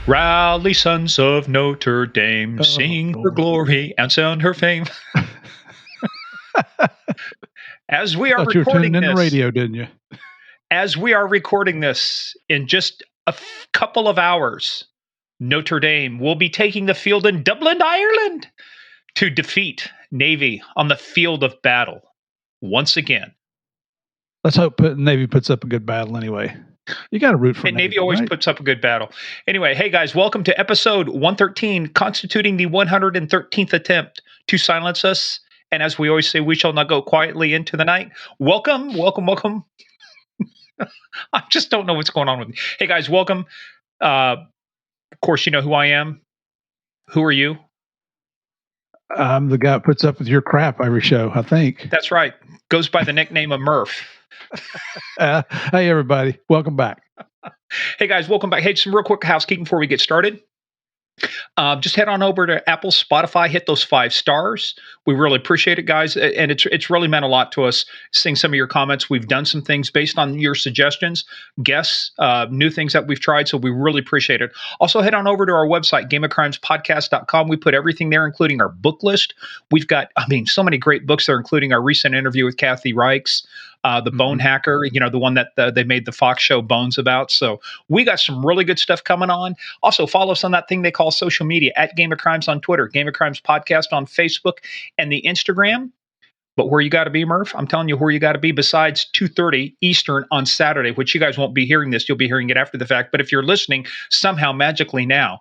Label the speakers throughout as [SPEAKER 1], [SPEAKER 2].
[SPEAKER 1] Rally, sons of Notre Dame, sing her glory and sound her fame. As we are
[SPEAKER 2] Thought you were tuning
[SPEAKER 1] recording
[SPEAKER 2] in the
[SPEAKER 1] this,
[SPEAKER 2] radio, didn't you?
[SPEAKER 1] as we are recording this in just a couple of hours, Notre Dame will be taking the field in Dublin, Ireland, to defeat Navy on the field of battle once again.
[SPEAKER 2] Let's hope Navy puts up a good battle anyway. You got to root for
[SPEAKER 1] And Navy always
[SPEAKER 2] right?
[SPEAKER 1] puts up a good battle. Anyway, hey guys, welcome to episode 113, constituting the 113th attempt to silence us. And as we always say, we shall not go quietly into the night. Welcome, welcome, welcome. I just don't know what's going on with me. Hey guys, welcome. Of course, you know who I am. Who are you?
[SPEAKER 2] I'm the guy that puts up with your crap every show, I think.
[SPEAKER 1] That's right. Goes by the nickname of Murph.
[SPEAKER 2] Hey, everybody. Welcome back.
[SPEAKER 1] Hey, guys. Welcome back. Hey, some real quick housekeeping before we get started. Just head on over to Apple, Spotify, hit those 5 stars. We really appreciate it, guys. And it's really meant a lot to us seeing some of your comments. We've done some things based on your suggestions, guests, new things that we've tried. So we really appreciate it. Also, head on over to our website, gameofcrimespodcast.com. We put everything there, including our book list. We've got, so many great books there, including our recent interview with Kathy Reichs. The Bone Hacker, the one that they made the Fox show Bones about. So we got some really good stuff coming on. Also, follow us on that thing they call social media at Game of Crimes on Twitter, Game of Crimes Podcast on Facebook, and the Instagram. But where you got to be, Murph, I'm telling you where you got to be besides 2:30 Eastern on Saturday, which you guys won't be hearing this. You'll be hearing it after the fact. But if you're listening somehow magically now,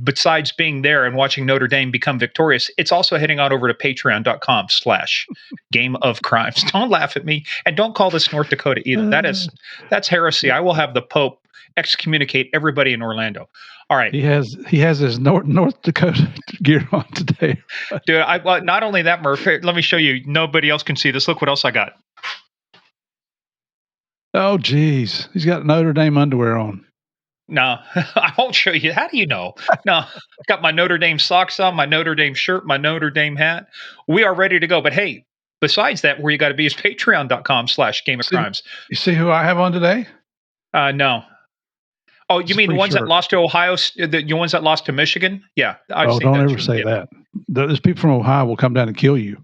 [SPEAKER 1] besides being there and watching Notre Dame become victorious, it's also heading on over to patreon.com/Game of Crimes. Don't laugh at me. And don't call this North Dakota either. That's heresy. I will have the Pope excommunicate everybody in Orlando. All right.
[SPEAKER 2] He has his North Dakota gear on today.
[SPEAKER 1] Dude, not only that, Murph, here, let me show you. Nobody else can see this. Look what else I got.
[SPEAKER 2] Oh, geez. He's got Notre Dame underwear on.
[SPEAKER 1] No, I won't show you. How do you know? No, got my Notre Dame socks on, my Notre Dame shirt, my Notre Dame hat. We are ready to go. But hey, besides that, where you got to be is patreon.com/Game of Crimes.
[SPEAKER 2] You see who I have on today?
[SPEAKER 1] No. Oh, you mean the ones that lost to Ohio, the ones that lost to Michigan? Yeah.
[SPEAKER 2] Don't ever say that. Those people from Ohio will come down and kill you.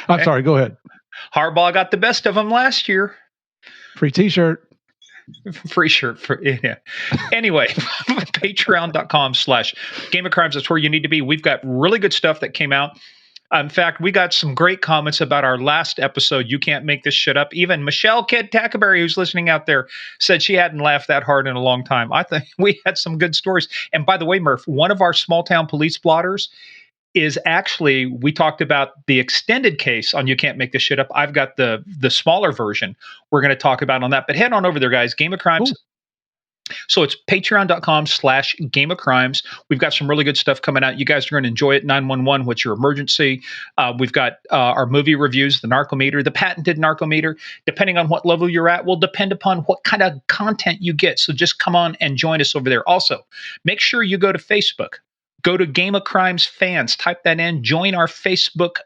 [SPEAKER 2] I'm sorry. Go ahead.
[SPEAKER 1] Harbaugh got the best of them last year.
[SPEAKER 2] Free T-shirt.
[SPEAKER 1] Free shirt. Yeah. Anyway, patreon.com/Game of Crimes. That's where you need to be. We've got really good stuff that came out. In fact, we got some great comments about our last episode. You can't make this shit up. Even Michelle Kidd Tackerberry, who's listening out there, said she hadn't laughed that hard in a long time. I think we had some good stories. And by the way, Murph, one of our small town police blotters is actually, we talked about the extended case on You Can't Make This Shit Up. I've got the smaller version we're going to talk about on that. But head on over there, guys. Game of Crimes. Ooh. So it's patreon.com/Game of Crimes. We've got some really good stuff coming out. You guys are going to enjoy it. 911, what's your emergency? We've got our movie reviews, the Narcometer, the patented Narcometer. Depending on what level you're at will depend upon what kind of content you get. So just come on and join us over there. Also, make sure you go to Facebook. Go to Game of Crimes Fans. Type that in. Join our Facebook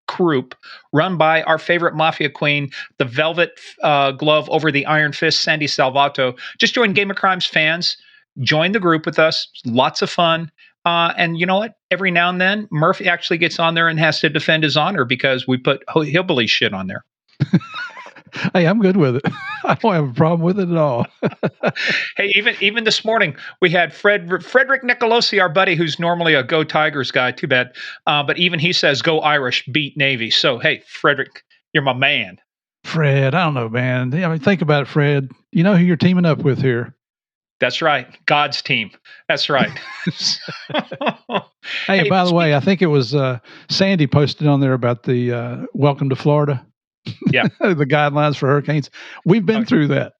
[SPEAKER 1] group run by our favorite mafia queen, the velvet glove over the iron fist, Sandy Salvato. Just join Game of Crimes Fans. Join the group with us. Lots of fun. And you know what? Every now and then, Murphy actually gets on there and has to defend his honor because we put hillbilly shit on there.
[SPEAKER 2] Hey, I'm good with it. I don't have a problem with it at all.
[SPEAKER 1] Hey, even this morning, we had Frederick Nicolosi, our buddy, who's normally a Go Tigers guy. Too bad. But even he says, go Irish, beat Navy. So, hey, Frederick, you're my man.
[SPEAKER 2] Fred, I don't know, man. I mean, think about it, Fred. You know who you're teaming up with here.
[SPEAKER 1] That's right. God's team. That's right.
[SPEAKER 2] Hey, by the way, I think it was Sandy posted on there about the welcome to Florida.
[SPEAKER 1] Yeah.
[SPEAKER 2] The guidelines for hurricanes. We've been through that.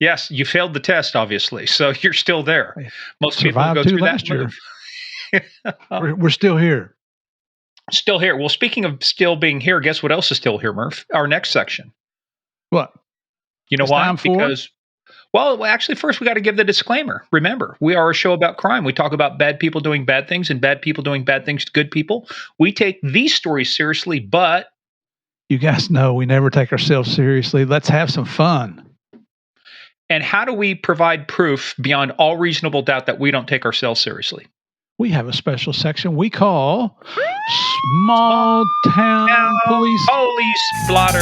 [SPEAKER 1] Yes, you failed the test, obviously. So you're still there. Most people go through that year.
[SPEAKER 2] We're still here.
[SPEAKER 1] Still here. Well, speaking of still being here, guess what else is still here, Murph? Our next section.
[SPEAKER 2] What?
[SPEAKER 1] You know why? Because, well, actually, first we got to give the disclaimer. Remember, we are a show about crime. We talk about bad people doing bad things and bad people doing bad things to good people. We take these stories seriously, but
[SPEAKER 2] you guys know we never take ourselves seriously. Let's have some fun.
[SPEAKER 1] And how do we provide proof beyond all reasonable doubt that we don't take ourselves seriously?
[SPEAKER 2] We have a special section we call Small Town Police
[SPEAKER 1] Police Blotter.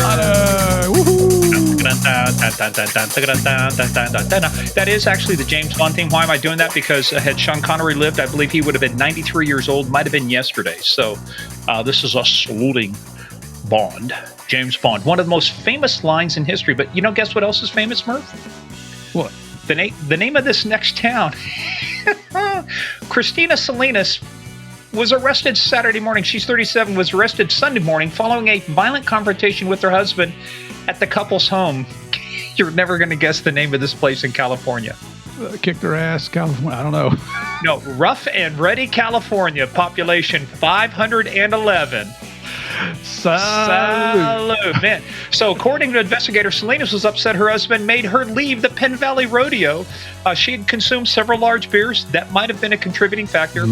[SPEAKER 1] That is actually the James Bond theme. Why am I doing that? Because had Sean Connery lived, I believe he would have been 93 years old. Might have been yesterday. So this is us saluting Bond, James Bond. One of the most famous lines in history. But guess what else is famous, Murph?
[SPEAKER 2] What?
[SPEAKER 1] The name of this next town. Christina Salinas was arrested Saturday morning. She's 37, was arrested Sunday morning following a violent confrontation with her husband at the couple's home. You're never going to guess the name of this place in California.
[SPEAKER 2] Kicked her ass, California. I don't know.
[SPEAKER 1] No, Rough and Ready, California. Population 511. Salute, man. So, according to investigators, Salinas was upset her husband made her leave the Penn Valley Rodeo. She had consumed several large beers. That might have been a contributing factor.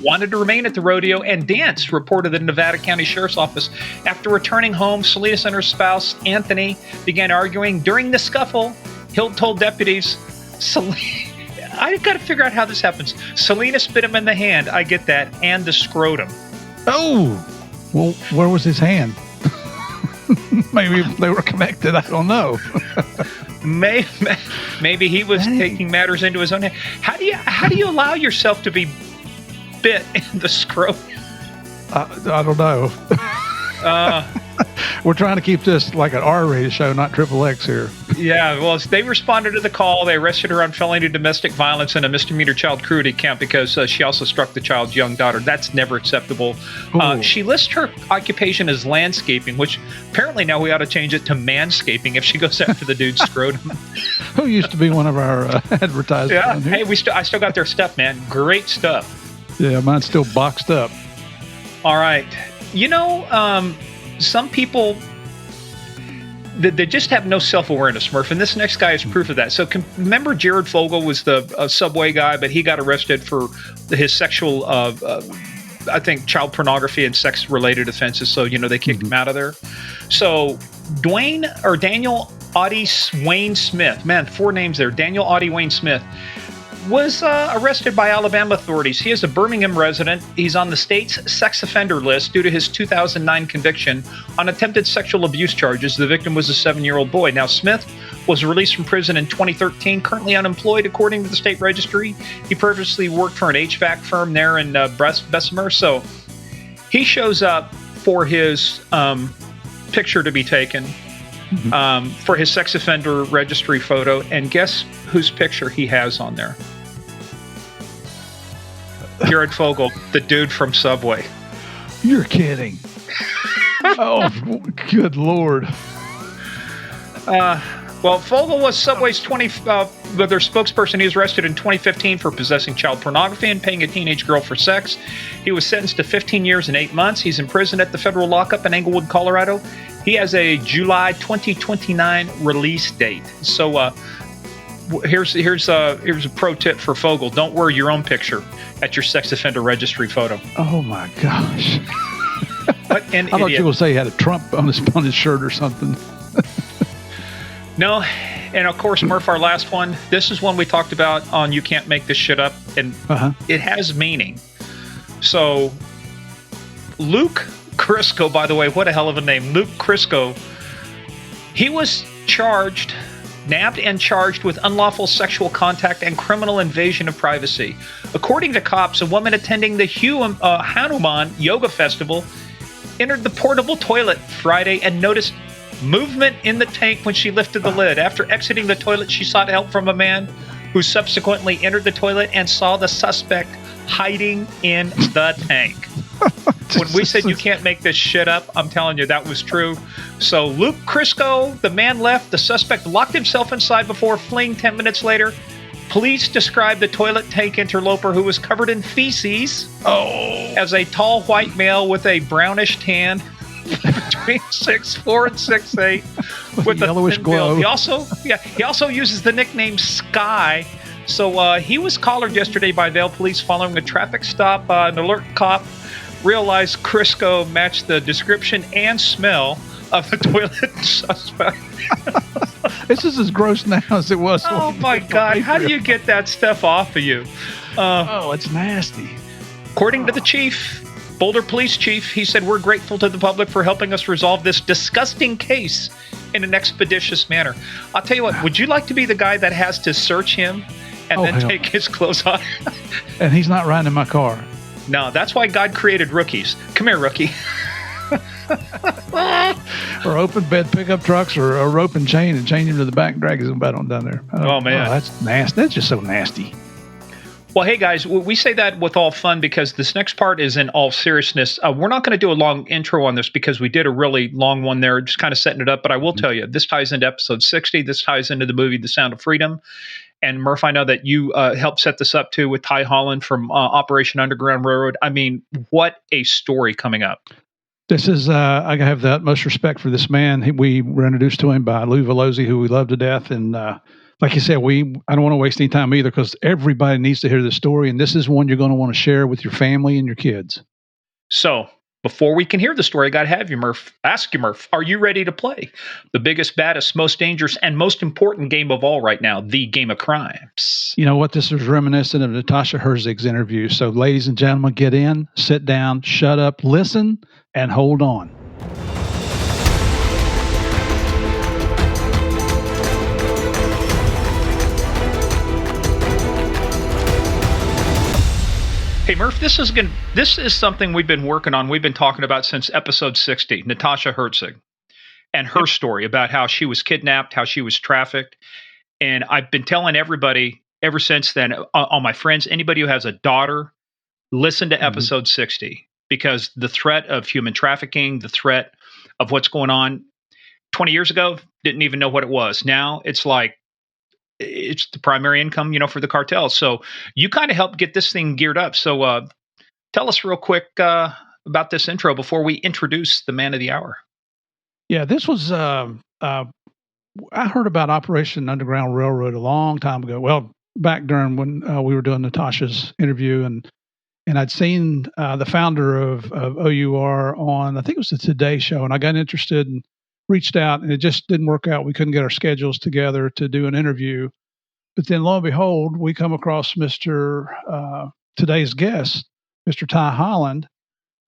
[SPEAKER 1] Wanted to remain at the rodeo and dance, reported the Nevada County Sheriff's Office. After returning home, Salinas and her spouse, Anthony, began arguing. During the scuffle, Hilt told deputies, I got to figure out how this happens. Salinas bit him in the hand. I get that. And the scrotum.
[SPEAKER 2] Oh! Well, where was his hand? Maybe they were connected. I don't know.
[SPEAKER 1] Maybe he was taking matters into his own hand. How do you allow yourself to be bit in the scrotum?
[SPEAKER 2] I don't know. We're trying to keep this like an R-rated show, not XXX here.
[SPEAKER 1] Yeah, well, they responded to the call. They arrested her on felony domestic violence and a misdemeanor child cruelty count because she also struck the child's young daughter. That's never acceptable. She lists her occupation as landscaping, which apparently now we ought to change it to manscaping if she goes after the dude's scrotum.
[SPEAKER 2] Who used to be one of our advertisers.
[SPEAKER 1] Yeah, hey, I still got their stuff, man. Great stuff.
[SPEAKER 2] Yeah, mine's still boxed up.
[SPEAKER 1] All right. Some people, they just have no self-awareness, Murph, and this next guy is proof of that. So remember Jared Fogle was the Subway guy, but he got arrested for his sexual, I think, child pornography and sex-related offenses, so, they kicked him out of there. So Daniel Audie Wayne Smith, man, 4 names there, Daniel Audie Wayne Smith, was arrested by Alabama authorities. He is a Birmingham resident. He's on the state's sex offender list due to his 2009 conviction on attempted sexual abuse charges. The victim was a 7-year-old boy. Now, Smith was released from prison in 2013, currently unemployed, according to the state registry. He previously worked for an HVAC firm there in Bessemer. So he shows up for his picture to be taken, for his sex offender registry photo, and guess whose picture he has on there? Jared Fogle, the dude from Subway.
[SPEAKER 2] You're kidding. Oh, good Lord.
[SPEAKER 1] Well, Fogle was Subway's their spokesperson. He was arrested in 2015 for possessing child pornography and paying a teenage girl for sex. He was sentenced to 15 years and 8 months. He's in prison at the federal lockup in Englewood, Colorado. He has a July 2029 release date. So here's a pro tip for Fogle: don't wear your own picture at your sex offender registry photo.
[SPEAKER 2] Oh my gosh!
[SPEAKER 1] What an
[SPEAKER 2] I thought
[SPEAKER 1] idiot.
[SPEAKER 2] you would say he had a Trump on his shirt or something.
[SPEAKER 1] No, and of course, Murph, our last one. This is one we talked about on You Can't Make This Shit Up, and it has meaning. So, Luke Crisco, by the way, what a hell of a name. Luke Crisco, he was nabbed and charged with unlawful sexual contact and criminal invasion of privacy. According to cops, a woman attending the Hanuman Yoga Festival entered the portable toilet Friday and noticed movement in the tank when she lifted the lid. After exiting the toilet, she sought help from a man who subsequently entered the toilet and saw the suspect hiding in the tank. When we said you can't make this shit up, I'm telling you that was true. So Luke Crisco, the man left. The suspect locked himself inside before fleeing 10 minutes later. Police described the toilet tank interloper, who was covered in feces, as a tall white male with a brownish tan between 6'4" and 6'8", with a
[SPEAKER 2] yellowish glow.
[SPEAKER 1] He also uses the nickname Sky. So he was collared yesterday by Vail police following a traffic stop. An alert cop realized Crisco matched the description and smell of the toilet suspect.
[SPEAKER 2] This is as gross now as it was.
[SPEAKER 1] Oh
[SPEAKER 2] when
[SPEAKER 1] my
[SPEAKER 2] we did
[SPEAKER 1] God!
[SPEAKER 2] on
[SPEAKER 1] How do
[SPEAKER 2] Patreon.
[SPEAKER 1] you get that stuff off of you?
[SPEAKER 2] Oh, it's nasty.
[SPEAKER 1] According to the chief, Boulder Police Chief, he said, "We're grateful to the public for helping us resolve this disgusting case in an expeditious manner." I'll tell you what, would you like to be the guy that has to search him and then
[SPEAKER 2] hell
[SPEAKER 1] take
[SPEAKER 2] no.
[SPEAKER 1] his clothes off?
[SPEAKER 2] And he's not riding in my car.
[SPEAKER 1] No, that's why God created rookies. Come here, rookie.
[SPEAKER 2] Or open bed pickup trucks, or a rope and chain, and chain him to the back and drag his bed on down there.
[SPEAKER 1] Oh, man.
[SPEAKER 2] That's nasty. That's just so nasty.
[SPEAKER 1] Well, hey, guys, we say that with all fun because this next part is in all seriousness. We're not going to do a long intro on this because we did a really long one there, just kind of setting it up. But I will tell you, this ties into episode 60. This ties into the movie The Sound of Freedom. And Murph, I know that you helped set this up too with Ty Holand from Operation Underground Railroad. I mean, what a story coming up.
[SPEAKER 2] This is, I have the utmost respect for this man. We were introduced to him by Lou Velozzi, who we love to death. And like you said, I don't want to waste any time either, because everybody needs to hear this story. And this is one you're going to want to share with your family and your kids.
[SPEAKER 1] So before we can hear the story, I got to have you, Murph. Ask you, Murph, are you ready to play the biggest, baddest, most dangerous, and most important game of all right now, the game of crimes?
[SPEAKER 2] You know what? This is reminiscent of Natasha Herzig's interview. So, ladies and gentlemen, get in, sit down, shut up, listen, and hold on.
[SPEAKER 1] Hey, Murph, this is something we've been working on. We've been talking about since episode 60, Natasha Herzig and her story about how she was kidnapped, how she was trafficked. And I've been telling everybody ever since then, all my friends, anybody who has a daughter, listen to episode 60, because the threat of human trafficking, the threat of what's going on 20 years ago, didn't even know what it was. Now it's like, it's the primary income, for the cartels. So you kind of helped get this thing geared up. So tell us real quick about this intro before we introduce the man of the hour.
[SPEAKER 2] Yeah, this was, I heard about Operation Underground Railroad a long time ago. Well, back during when we were doing Natasha's interview, and I'd seen the founder of OUR on, I think it was the Today Show, and I got interested and reached out, and it just didn't work out. We couldn't get our schedules together to do an interview. But then, lo and behold, we come across today's guest, Mr. Ty Holand,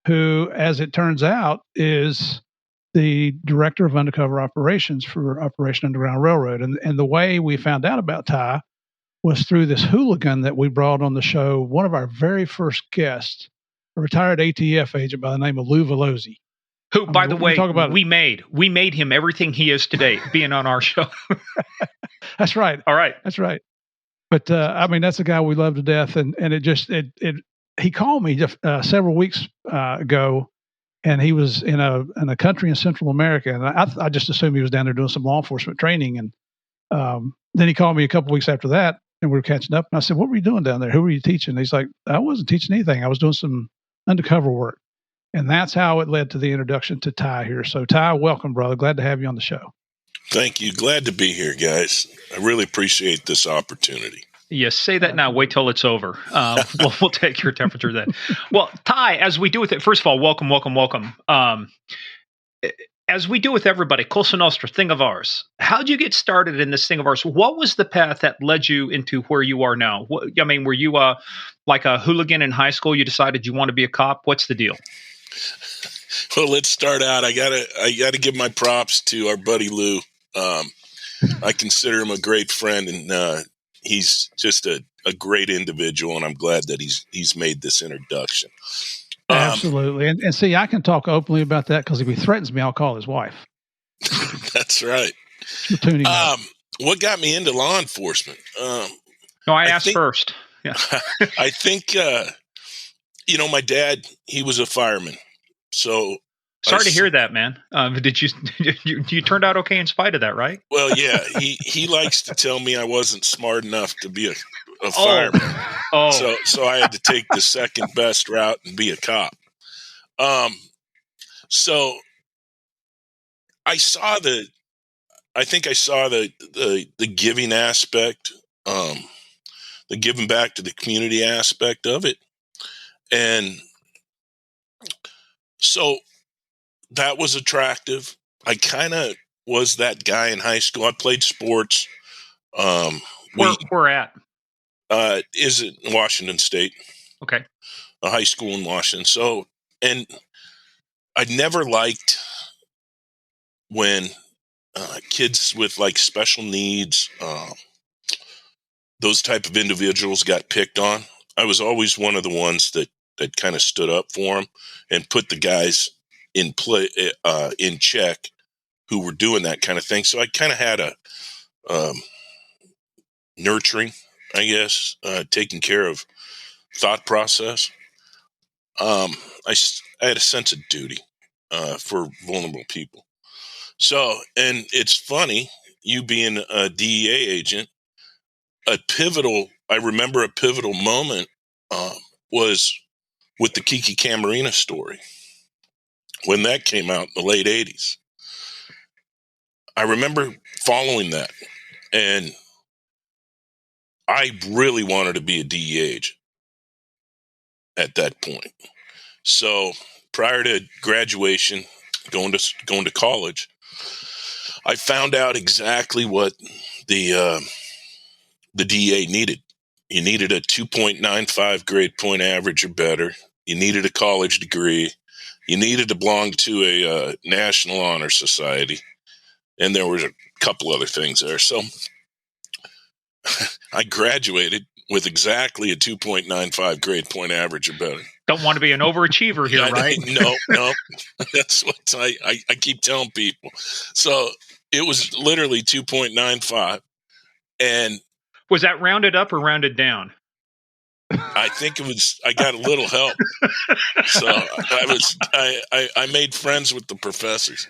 [SPEAKER 2] who, as it turns out, is the director of undercover operations for Operation Underground Railroad. And the way we found out about Ty was through this hooligan that we brought on the show, one of our very first guests, a retired ATF agent by the name of Lou Velozzi.
[SPEAKER 1] Who, by the way, we made him everything he is today, being on our show.
[SPEAKER 2] That's right.
[SPEAKER 1] All right.
[SPEAKER 2] That's right. But that's a guy we love to death. And he called me several weeks ago, and he was in a country in Central America. And I just assumed he was down there doing some law enforcement training. And then he called me a couple weeks after that, and we were catching up. And I said, "What were you doing down there? Who were you teaching?" And he's like, "I wasn't teaching anything. I was doing some undercover work." And that's how it led to the introduction to Ty here. So, Ty, welcome, brother. Glad to have you on the show.
[SPEAKER 3] Thank you. Glad to be here, guys. I really appreciate this opportunity.
[SPEAKER 1] Yes, say that now. Wait till it's over. We'll take your temperature then. Well, Ty, as we do with it, first of all, welcome. As we do with everybody, Cosa Nostra, thing of ours. How'd you get started in this thing of ours? What was the path that led you into where you are now? Were you like a hooligan in high school? You decided you want to be a cop? What's the deal?
[SPEAKER 3] Well, let's start out. I gotta give my props to our buddy Lou. I consider him a great friend, and he's just a great individual, and I'm glad that he's made this introduction.
[SPEAKER 2] Absolutely. And see, I can talk openly about that, because if he threatens me, I'll call his wife.
[SPEAKER 3] That's right. What got me into law enforcement?
[SPEAKER 1] No, I asked first. Yeah.
[SPEAKER 3] I think, my dad, he was a fireman. So
[SPEAKER 1] sorry to hear that, man. Did you turned out okay in spite of that, right?
[SPEAKER 3] Well, yeah, he likes to tell me I wasn't smart enough to be a fireman.
[SPEAKER 1] Oh.
[SPEAKER 3] So I had to take the second best route and be a cop. So I think I saw the giving aspect, the giving back to the community aspect of it. And so that was attractive. I kind of was that guy in high school. I played sports.
[SPEAKER 1] Where at?
[SPEAKER 3] Is it Washington State?
[SPEAKER 1] Okay.
[SPEAKER 3] A high school in Washington. So, and I never liked when kids with like special needs, those type of individuals got picked on. I was always one of the ones that kind of stood up for them and put the guys in check who were doing that kind of thing. So I kind of had a nurturing, I guess, taking care of thought process. I had a sense of duty for vulnerable people. So, and it's funny, you being a DEA agent, I remember a pivotal moment was with the Kiki Camarena story. When that came out in the late 80s, I remember following that, and I really wanted to be a DEA agent at that point. So prior to graduation, going to college, I found out exactly what the DEA needed. You needed a 2.95 grade point average or better. You needed a college degree. You needed to belong to a National Honor Society. And there was a couple other things there. So I graduated with exactly a 2.95 grade point average or better.
[SPEAKER 1] Don't want to be an overachiever here, right?
[SPEAKER 3] No. That's what I keep telling people. So it was literally 2.95. And
[SPEAKER 1] was that rounded up or rounded down?
[SPEAKER 3] I think I got a little help. So I made friends with the professors.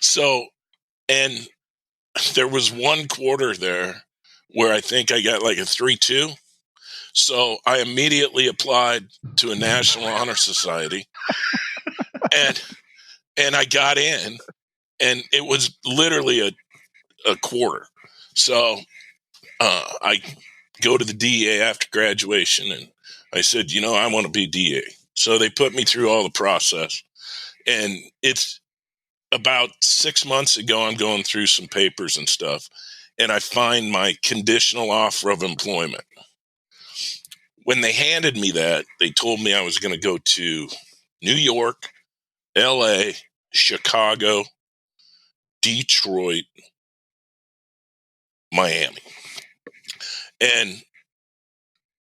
[SPEAKER 3] So, and there was one quarter there where I think I got like a 3.2. So I immediately applied to a National Honor Society, and I got in, and it was literally a quarter. So I go to the DEA after graduation, and I said, I want to be DEA. So they put me through all the process, and it's about 6 months ago, I'm going through some papers and stuff, and I find my conditional offer of employment. When they handed me that, they told me I was going to go to New York, LA, Chicago, Detroit, Miami. And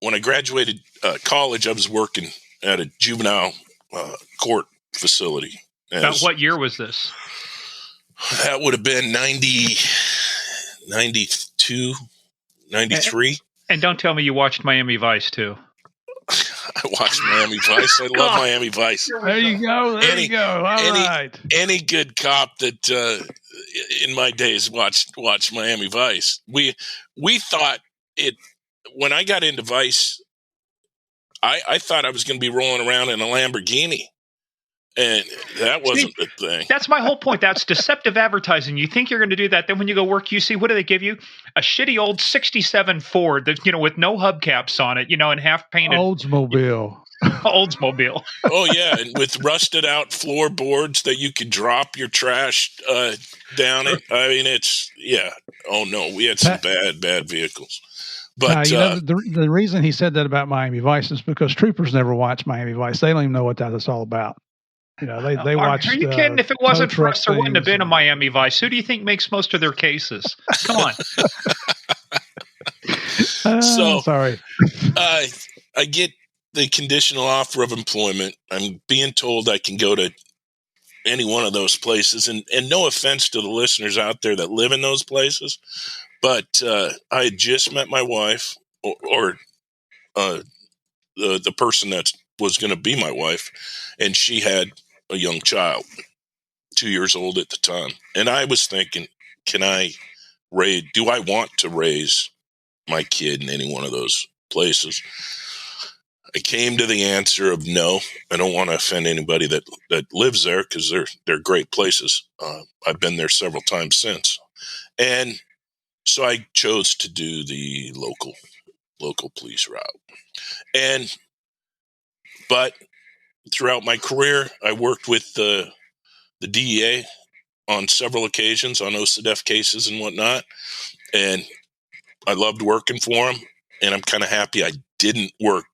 [SPEAKER 3] when I graduated college, I was working at a juvenile court facility.
[SPEAKER 1] About what year was this?
[SPEAKER 3] That would have been 90, 92, 93.
[SPEAKER 1] And don't tell me you watched Miami Vice, too.
[SPEAKER 3] I watched Miami Vice. I love Miami Vice.
[SPEAKER 2] There you go. There you go. All right.
[SPEAKER 3] Any good cop that in my days watched Miami Vice. We thought it when I got into Vice. I thought I was going to be rolling around in a Lamborghini, and that wasn't the thing.
[SPEAKER 1] That's my whole point. That's deceptive advertising. You think you're going to do that, then when you go work UC, what do they give you? A shitty old '67 Ford that with no hubcaps on it, and half painted
[SPEAKER 2] Oldsmobile.
[SPEAKER 1] Oldsmobile.
[SPEAKER 3] Oh yeah, and with rusted out floorboards that you could drop your trash down it. I mean, Oh no, we had some bad vehicles. But
[SPEAKER 2] the reason he said that about Miami Vice is because troopers never watch Miami Vice. They don't even know what that's all about. They watch.
[SPEAKER 1] Are you kidding? If it wasn't for us, there wouldn't have been a Miami Vice. Who do you think makes most of their cases? Come on.
[SPEAKER 2] Sorry.
[SPEAKER 3] I get the conditional offer of employment. I'm being told I can go to any one of those places, and no offense to the listeners out there that live in those places, but I had just met my wife, or the person that was going to be my wife, and she had a young child, 2 years old at the time, and I was thinking, do I want to raise my kid in any one of those places? I came to the answer of no. I don't want to offend anybody that lives there, because they're great places. I've been there several times since, and so I chose to do the local police route. But throughout my career, I worked with the DEA on several occasions on OCDF cases and whatnot, and I loved working for them. And I'm kind of happy I didn't work.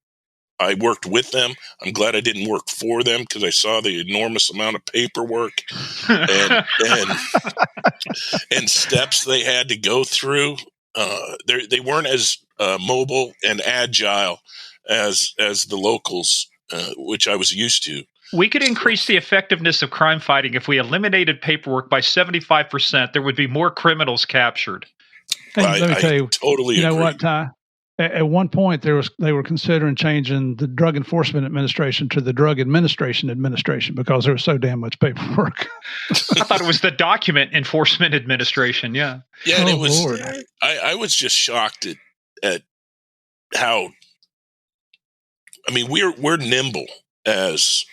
[SPEAKER 3] I worked with them. I'm glad I didn't work for them because I saw the enormous amount of paperwork and steps they had to go through. They weren't as mobile and agile as the locals, which I was used to.
[SPEAKER 1] We could increase the effectiveness of crime fighting if we eliminated paperwork by 75%. There would be more criminals captured.
[SPEAKER 2] And let me tell you,
[SPEAKER 3] totally
[SPEAKER 2] you know
[SPEAKER 3] agree.
[SPEAKER 2] what, Ty? At one point, they were considering changing the Drug Enforcement Administration to the Drug Administration because there was so damn much paperwork.
[SPEAKER 1] I thought it was the Document Enforcement Administration. Yeah.
[SPEAKER 3] Yeah, and it was. Lord. I was just shocked at how. I mean, we're nimble as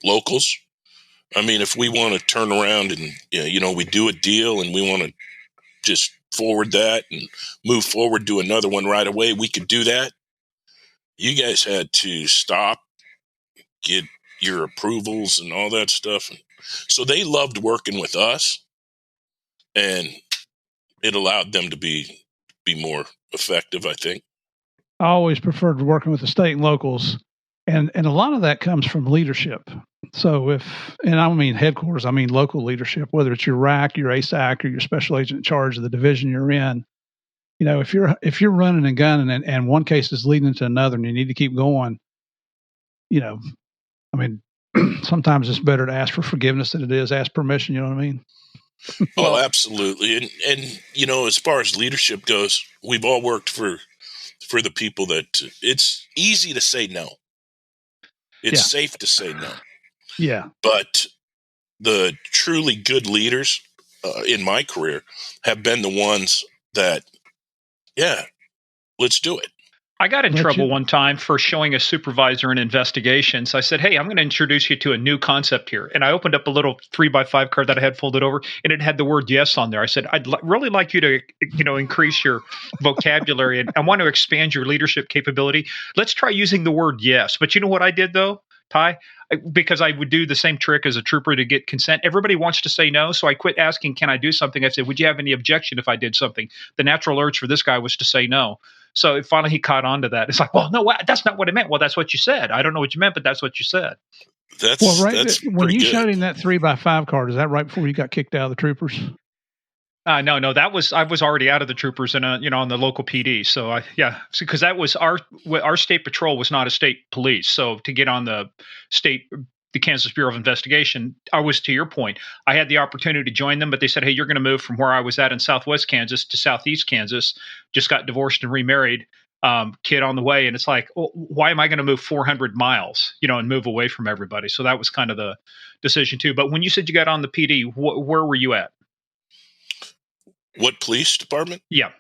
[SPEAKER 3] locals. I mean, if we want to turn around and we do a deal and we want to just forward that and move forward, do another one right away, we could do that. You guys had to stop, get your approvals and all that stuff. So they loved working with us, and it allowed them to be more effective, I think.
[SPEAKER 2] I always preferred working with the state and locals, and a lot of that comes from leadership. So and I don't mean headquarters, I mean local leadership, whether it's your RAC, your ASAC, or your special agent in charge of the division you're in. If you're running and gunning and one case is leading into another and you need to keep going, I mean, sometimes it's better to ask for forgiveness than it is ask permission. You know what I mean?
[SPEAKER 3] Well, absolutely. And as far as leadership goes, we've all worked for the people that it's easy to say no. It's safe to say no.
[SPEAKER 2] Yeah.
[SPEAKER 3] But the truly good leaders in my career have been the ones that, let's do it.
[SPEAKER 1] I got in trouble one time for showing a supervisor an investigation. So I said, hey, I'm going to introduce you to a new concept here. And I opened up a little 3x5 card that I had folded over, and it had the word yes on there. I said, I'd really like you to, increase your vocabulary, and I want to expand your leadership capability. Let's try using the word yes. But you know what I did, though, Ty? Because I would do the same trick as a trooper to get consent. Everybody wants to say no, so I quit asking, can I do something? I said, would you have any objection if I did something? The natural urge for this guy was to say no. So finally he caught on to that. It's like, well, no, that's not what I meant. Well, that's what you said. I don't know what you meant, but that's what you said.
[SPEAKER 3] That's
[SPEAKER 2] when you
[SPEAKER 3] good.
[SPEAKER 2] showed him that 3x5 card, is that right before you got kicked out of the troopers?
[SPEAKER 1] No, I was already out of the troopers and on the local PD. So because that was our state patrol was not a state police. So to get on the Kansas Bureau of Investigation, I was, to your point, I had the opportunity to join them, but they said, hey, you're going to move from where I was at in Southwest Kansas to Southeast Kansas. Just got divorced and remarried, kid on the way. And it's like, well, why am I going to move 400 miles, and move away from everybody? So that was kind of the decision too. But when you said you got on the PD, where were you at?
[SPEAKER 3] What police department?
[SPEAKER 1] Yeah.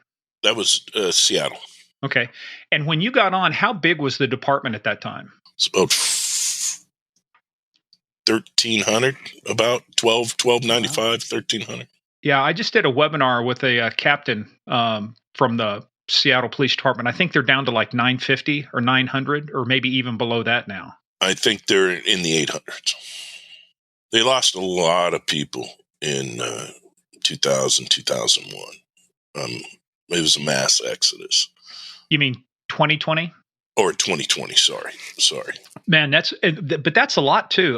[SPEAKER 3] That was Seattle.
[SPEAKER 1] Okay. And when you got on, how big was the department at that time?
[SPEAKER 3] It's about 1,300, about 1,295, 1,300.
[SPEAKER 1] Yeah, I just did a webinar with a captain from the Seattle Police Department. I think they're down to like 950 or 900 or maybe even below that now.
[SPEAKER 3] I think they're in the 800s. They lost a lot of people in 2000, 2001. It was a mass exodus.
[SPEAKER 1] You mean 2020?
[SPEAKER 3] Or 2020, sorry.
[SPEAKER 1] Man, but that's a lot too.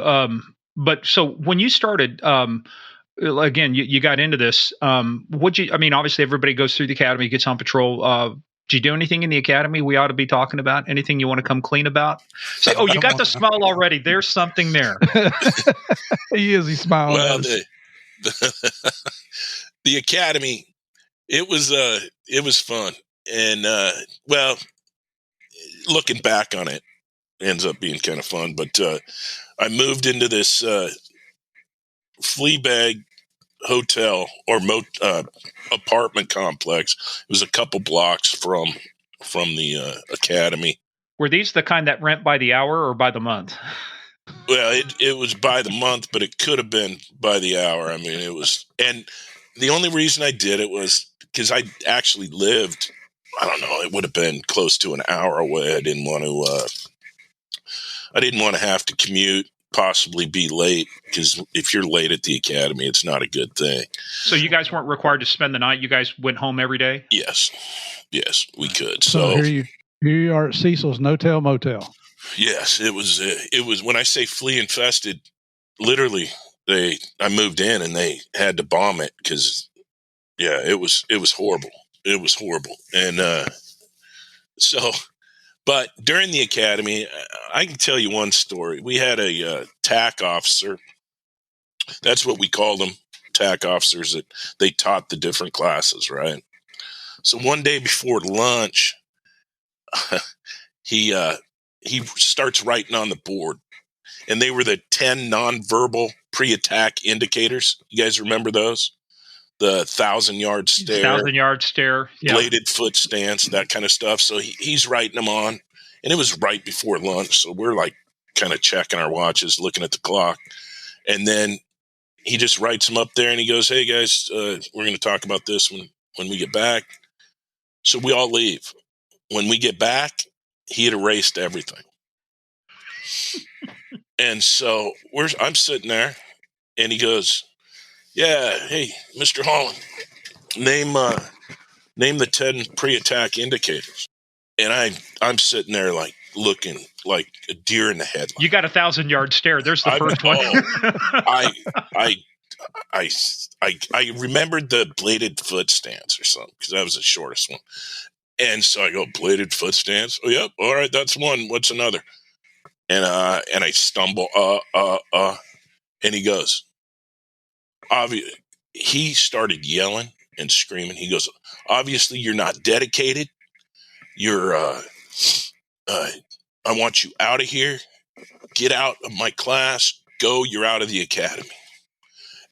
[SPEAKER 1] But so when you started, again, you got into this. Obviously everybody goes through the academy, gets on patrol. Did you do anything in the academy we ought to be talking about? Anything you want to come clean about? Say, oh, you got the smile already. There's something there.
[SPEAKER 2] He's smiling.
[SPEAKER 3] Well, the academy, it was fun. And, looking back on it, ends up being kind of fun. But I moved into this flea bag hotel or apartment complex. It was a couple blocks from the academy.
[SPEAKER 1] Were these the kind that rent by the hour or by the month?
[SPEAKER 3] Well, it was by the month, but it could have been by the hour. I mean, it was, and the only reason I did it was because I actually lived, I don't know, it would have been close to an hour away. I didn't want to have to commute possibly be late, because if you're late at the academy, it's not a good thing.
[SPEAKER 1] So you guys weren't required to spend the night. You guys went home every day?
[SPEAKER 3] Yes, we could.
[SPEAKER 2] So here you are at Cecil's No-Tell Motel.
[SPEAKER 3] Yes, it was when I say flea infested, literally I moved in and they had to bomb it, because it was horrible. It was horrible. And but during the academy, I can tell you one story. We had a TAC officer. That's what we called them, TAC officers, that they taught the different classes, right? So one day before lunch, he starts writing on the board, and they were the 10 nonverbal pre-attack indicators. You guys remember those? The 1,000-yard stare,
[SPEAKER 1] 1,000-yard stare,
[SPEAKER 3] bladed foot stance, that kind of stuff. So he's writing them on, and it was right before lunch. So we're like kind of checking our watches, looking at the clock, and then he just writes them up there, and he goes, "Hey guys, we're going to talk about this when we get back." So we all leave. When we get back, he had erased everything. And so I'm sitting there, and he goes, "Yeah, hey, Mr. Holand, name the 10 pre-attack indicators." And I'm sitting there like looking like a deer in the headlights.
[SPEAKER 1] You got 1,000-yard stare. There's the first one.
[SPEAKER 3] I remembered the bladed foot stance or something, because that was the shortest one. And so I go, bladed foot stance. Oh, yep. All right, that's one. What's another? And I stumble. And he goes, he started yelling and screaming. He goes, "Obviously, you're not dedicated. You're, I want you out of here. Get out of my class. Go. You're out of the academy."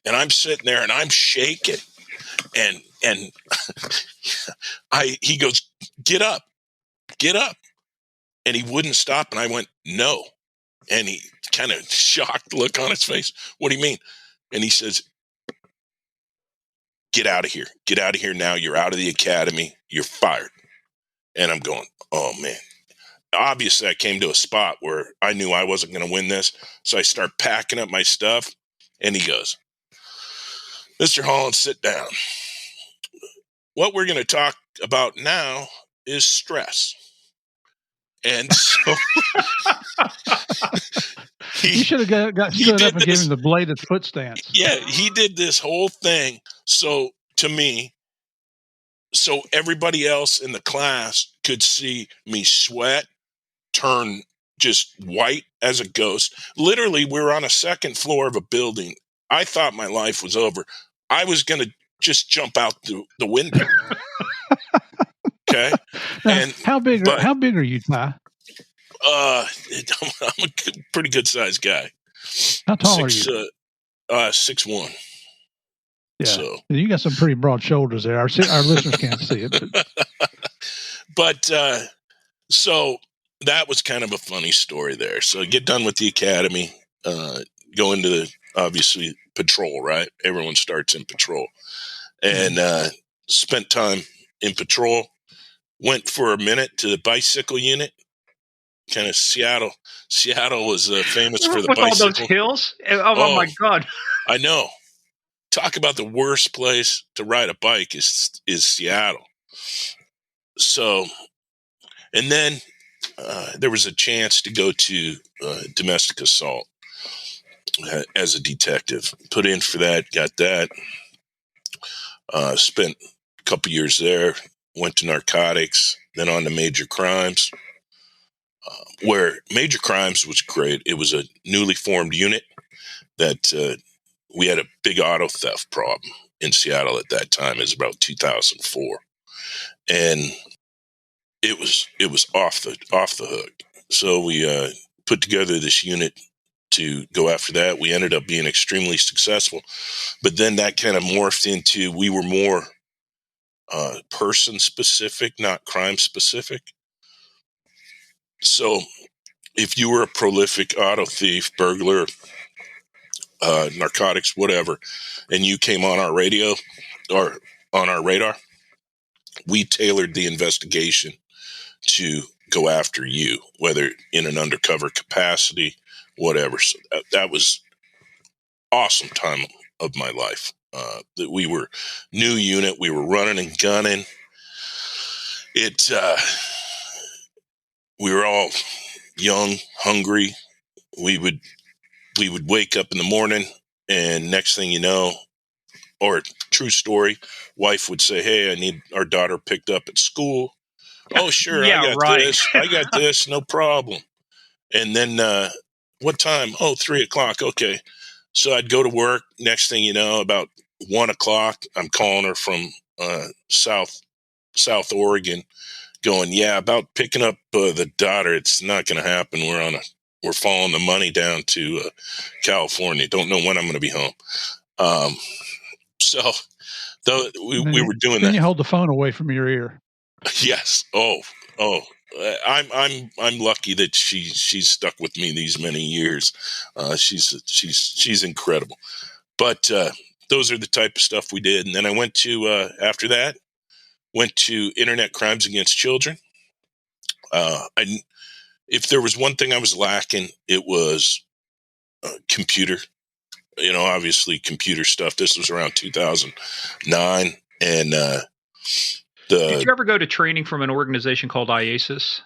[SPEAKER 3] And I'm sitting there and I'm shaking, and he goes, get up. And he wouldn't stop. And I went, "No." And he kind of shocked look on his face. "What do you mean?" And he says, "Get out of here. Get out of here now. You're out of the academy. You're fired." And I'm going, oh man. Obviously I came to a spot where I knew I wasn't going to win this. So I start packing up my stuff, and he goes, "Mr. Holand, sit down. What we're going to talk about now is stress." And so
[SPEAKER 2] you should have got stood up and gave him the bladed foot stance.
[SPEAKER 3] Yeah, he did this whole thing. So to me, so everybody else in the class could see me sweat, turn just white as a ghost. Literally, we were on a second floor of a building. I thought my life was over. I was going to just jump out the window. Okay.
[SPEAKER 2] Now, and how big are you, Ty?
[SPEAKER 3] I'm a pretty good sized guy.
[SPEAKER 2] How tall are you?
[SPEAKER 3] 6'1".
[SPEAKER 2] Yeah. So you got some pretty broad shoulders there. Our listeners can't see it,
[SPEAKER 3] but so that was kind of a funny story there. So get done with the academy, go into the obviously patrol, right? Everyone starts in patrol, and spent time in patrol. Went for a minute to the bicycle unit. Kind of Seattle. Seattle was famous for the bicycle.
[SPEAKER 1] With all those hills? Oh my God.
[SPEAKER 3] I know. Talk about the worst place to ride a bike is Seattle. So, and then there was a chance to go to domestic assault as a detective. Put in for that, got that. Spent a couple years there. Went to narcotics, then on to major crimes. Where major crimes was great. It was a newly formed unit that we had a big auto theft problem in Seattle at that time. It was about 2004, and it was off the hook. So we put together this unit to go after that. We ended up being extremely successful, but then that kind of morphed into we were more person specific, not crime specific. So if you were a prolific auto thief, burglar, narcotics, whatever, and you came on our radio or on our radar, we tailored the investigation to go after you, whether in an undercover capacity, whatever. So that was awesome time of my life. That we were new unit, we were running and gunning. We were all young, hungry. We would wake up in the morning, and next thing you know, or true story, wife would say, "Hey, I need our daughter picked up at school." Oh, sure, I
[SPEAKER 1] Yeah,
[SPEAKER 3] got
[SPEAKER 1] right.
[SPEAKER 3] this. I got this, no problem. And then, what time? Oh, 3:00. Okay. So I'd go to work. Next thing you know, about 1:00, I'm calling her from South Oregon, going, "Yeah, about picking up the daughter. It's not going to happen. We're following the money down to California. Don't know when I'm going to be home." Um, so though we were doing
[SPEAKER 2] then
[SPEAKER 3] that.
[SPEAKER 2] you hold the phone away from your ear.
[SPEAKER 3] Yes. Oh. I'm lucky that she's stuck with me these many years. She's incredible. But those are the type of stuff we did. And then I went to after that went to Internet Crimes Against Children. If there was one thing I was lacking, it was computer. Obviously computer stuff. This was around 2009, and
[SPEAKER 1] Did you ever go to training from an organization called IASIS?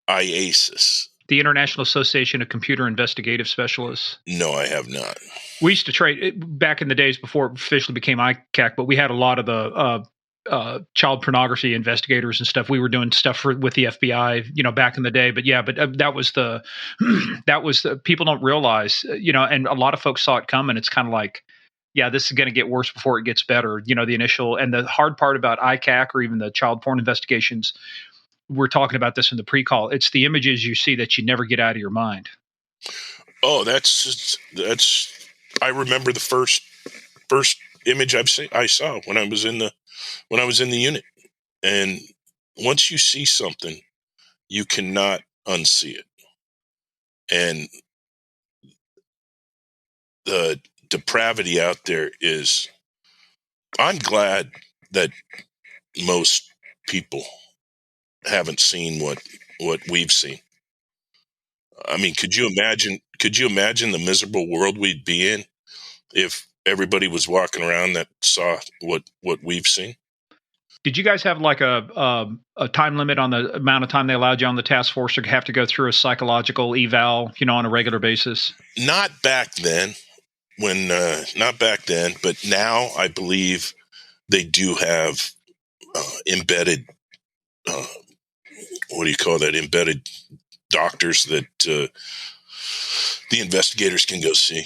[SPEAKER 3] IASIS.
[SPEAKER 1] The International Association of Computer Investigative Specialists?
[SPEAKER 3] No, I have not.
[SPEAKER 1] We used to train back in the days before it officially became ICAC, but we had a lot of the child pornography investigators and stuff. We were doing stuff with the FBI, back in the day. But yeah, that was the people don't realize, and a lot of folks saw it coming. It's kind of like, yeah, this is going to get worse before it gets better. The initial and the hard part about ICAC or even the child porn investigations. We're talking about this in the pre-call. It's the images you see that you never get out of your mind.
[SPEAKER 3] Oh, that's. I remember the first image I saw when I was in the unit, and once you see something, you cannot unsee it, and the depravity out there is. I'm glad that most people haven't seen what we've seen. I mean, could you imagine the miserable world we'd be in if everybody was walking around that saw what we've seen?
[SPEAKER 1] Did you guys have like a time limit on the amount of time they allowed you on the task force, or have to go through a psychological eval, on a regular basis?
[SPEAKER 3] Not back then, not back then, but now I believe they do have embedded. What do you call that? Embedded doctors that the investigators can go see.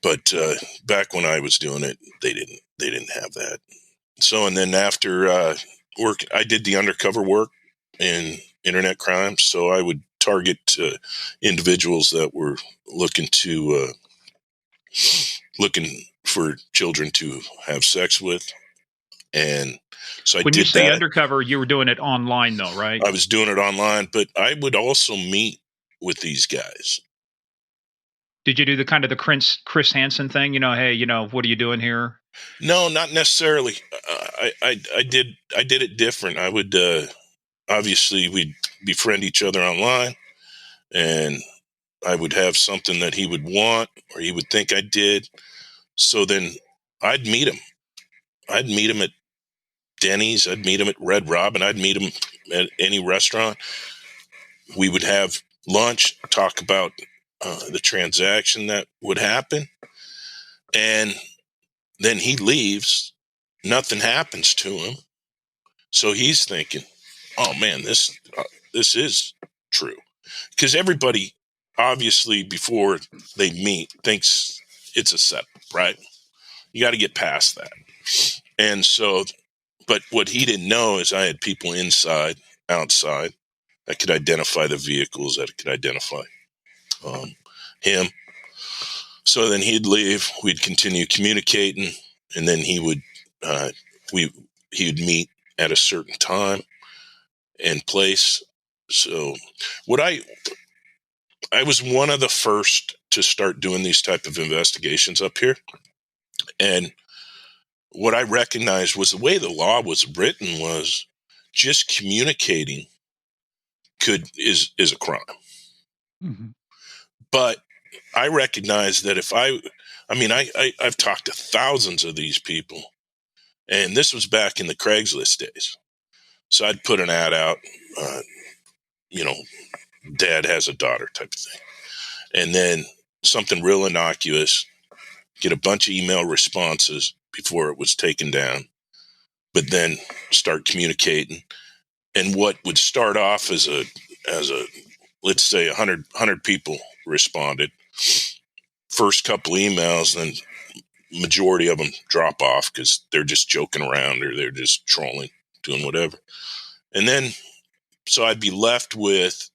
[SPEAKER 3] But back when I was doing it, they didn't have that. So, and then after work, I did the undercover work in internet crimes. So I would target individuals that were looking for children to have sex with. And so I
[SPEAKER 1] when
[SPEAKER 3] did
[SPEAKER 1] you say
[SPEAKER 3] that.
[SPEAKER 1] Undercover, you were doing it online though, right?
[SPEAKER 3] I was doing it online, but I would also meet with these guys.
[SPEAKER 1] Did you do the Chris Hansen thing? Hey, what are you doing here?
[SPEAKER 3] No, not necessarily. I did it different. I would obviously we'd befriend each other online, and I would have something that he would want or he would think I did. So then I'd meet him. I'd meet him at Denny's. I'd meet him at Red Robin. I'd meet him at any restaurant. We would have lunch, talk about the transaction that would happen, and then he leaves. Nothing happens to him. So he's thinking, "Oh man, this is true," because everybody obviously before they meet thinks it's a setup, right? You got to get past that. And so, but what he didn't know is I had people inside, outside, that could identify the vehicles, that could identify him. So then he'd leave. We'd continue communicating, and then he would meet at a certain time and place. So I was one of the first to start doing these type of investigations up here. And what I recognized was the way the law was written was just communicating is a crime.
[SPEAKER 2] Mm-hmm.
[SPEAKER 3] But I recognize that if I've talked to thousands of these people, and this was back in the Craigslist days. So I'd put an ad out, dad has a daughter type of thing. And then something real innocuous, get a bunch of email responses before it was taken down, but then start communicating. And what would start off as a let's say 100 people responded. First couple emails, then majority of them drop off because they're just joking around or they're just trolling, doing whatever. And then, so I'd be left with,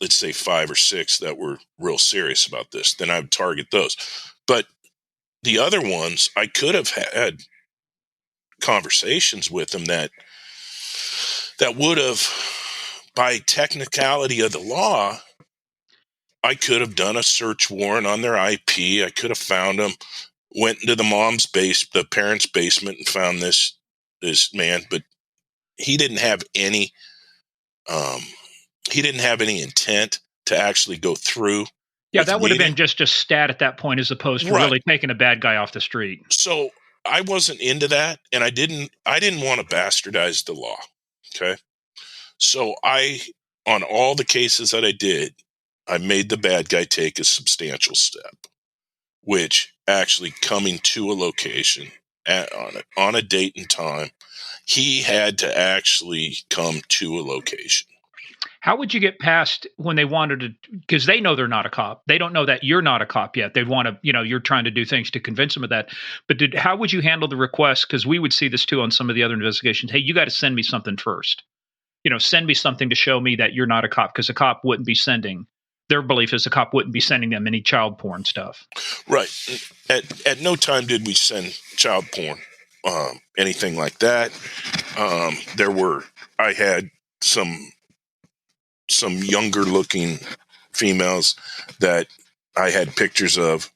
[SPEAKER 3] let's say 5 or 6 that were real serious about this. Then I would target those. But the other ones, I could have had conversations with them that would have, by technicality of the law, I could have done a search warrant on their IP. I could have found them, went into the parents' basement and found this man, but he didn't have any intent to actually go through.
[SPEAKER 1] Yeah, that would have been just a stat at that point, as opposed to really taking a bad guy off the street.
[SPEAKER 3] So I wasn't into that, and I didn't want to bastardize the law. Okay. So on all the cases that I did, I made the bad guy take a substantial step, which actually coming to a location on a date and time, he had to actually come to a location.
[SPEAKER 1] How would you get past when they wanted to, because they know they're not a cop. They don't know that you're not a cop yet. They want to, you're trying to do things to convince them of that. But how would you handle the request? Because we would see this too on some of the other investigations. Hey, you got to send me something first. Send me something to show me that you're not a cop, because a cop wouldn't be sending. Their belief is the cop wouldn't be sending them any child porn stuff.
[SPEAKER 3] Right. At no time did we send child porn, anything like that. I had some younger looking females that I had pictures of.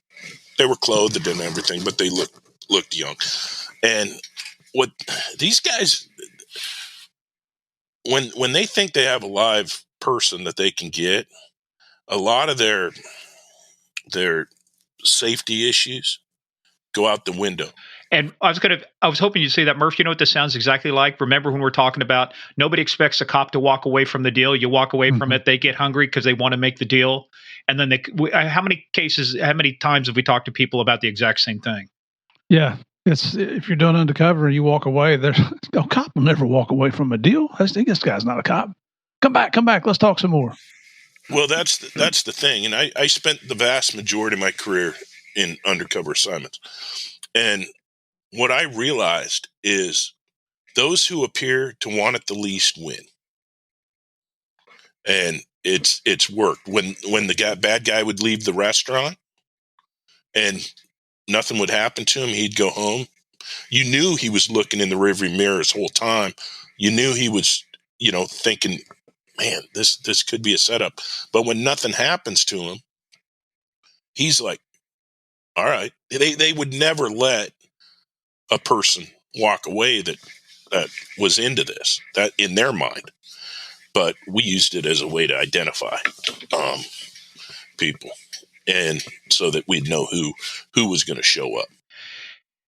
[SPEAKER 3] They were clothed and everything, but they looked young. And what these guys, when they think they have a live person that they can get, a lot of their safety issues go out the window.
[SPEAKER 1] And I was hoping you'd say that, Murph. You know what this sounds exactly like? Remember when we're talking about nobody expects a cop to walk away from the deal. You walk away from it, they get hungry because they want to make the deal. And then how many times have we talked to people about the exact same thing?
[SPEAKER 2] Yeah. It's, if you're doing undercover and you walk away, a cop will never walk away from a deal. This guy's not a cop. Come back. Let's talk some more.
[SPEAKER 3] Well, that's the thing. And I spent the vast majority of my career in undercover assignments. And what I realized is those who appear to want it the least win. And it's worked. When the bad guy would leave the restaurant and nothing would happen to him, he'd go home. You knew he was looking in the rearview mirror his whole time. You knew he was, thinking, man, this could be a setup. But when nothing happens to him, he's like, all right. They would never let a person walk away that was into this, that in their mind. But we used it as a way to identify people, and so that we'd know who was going to show up.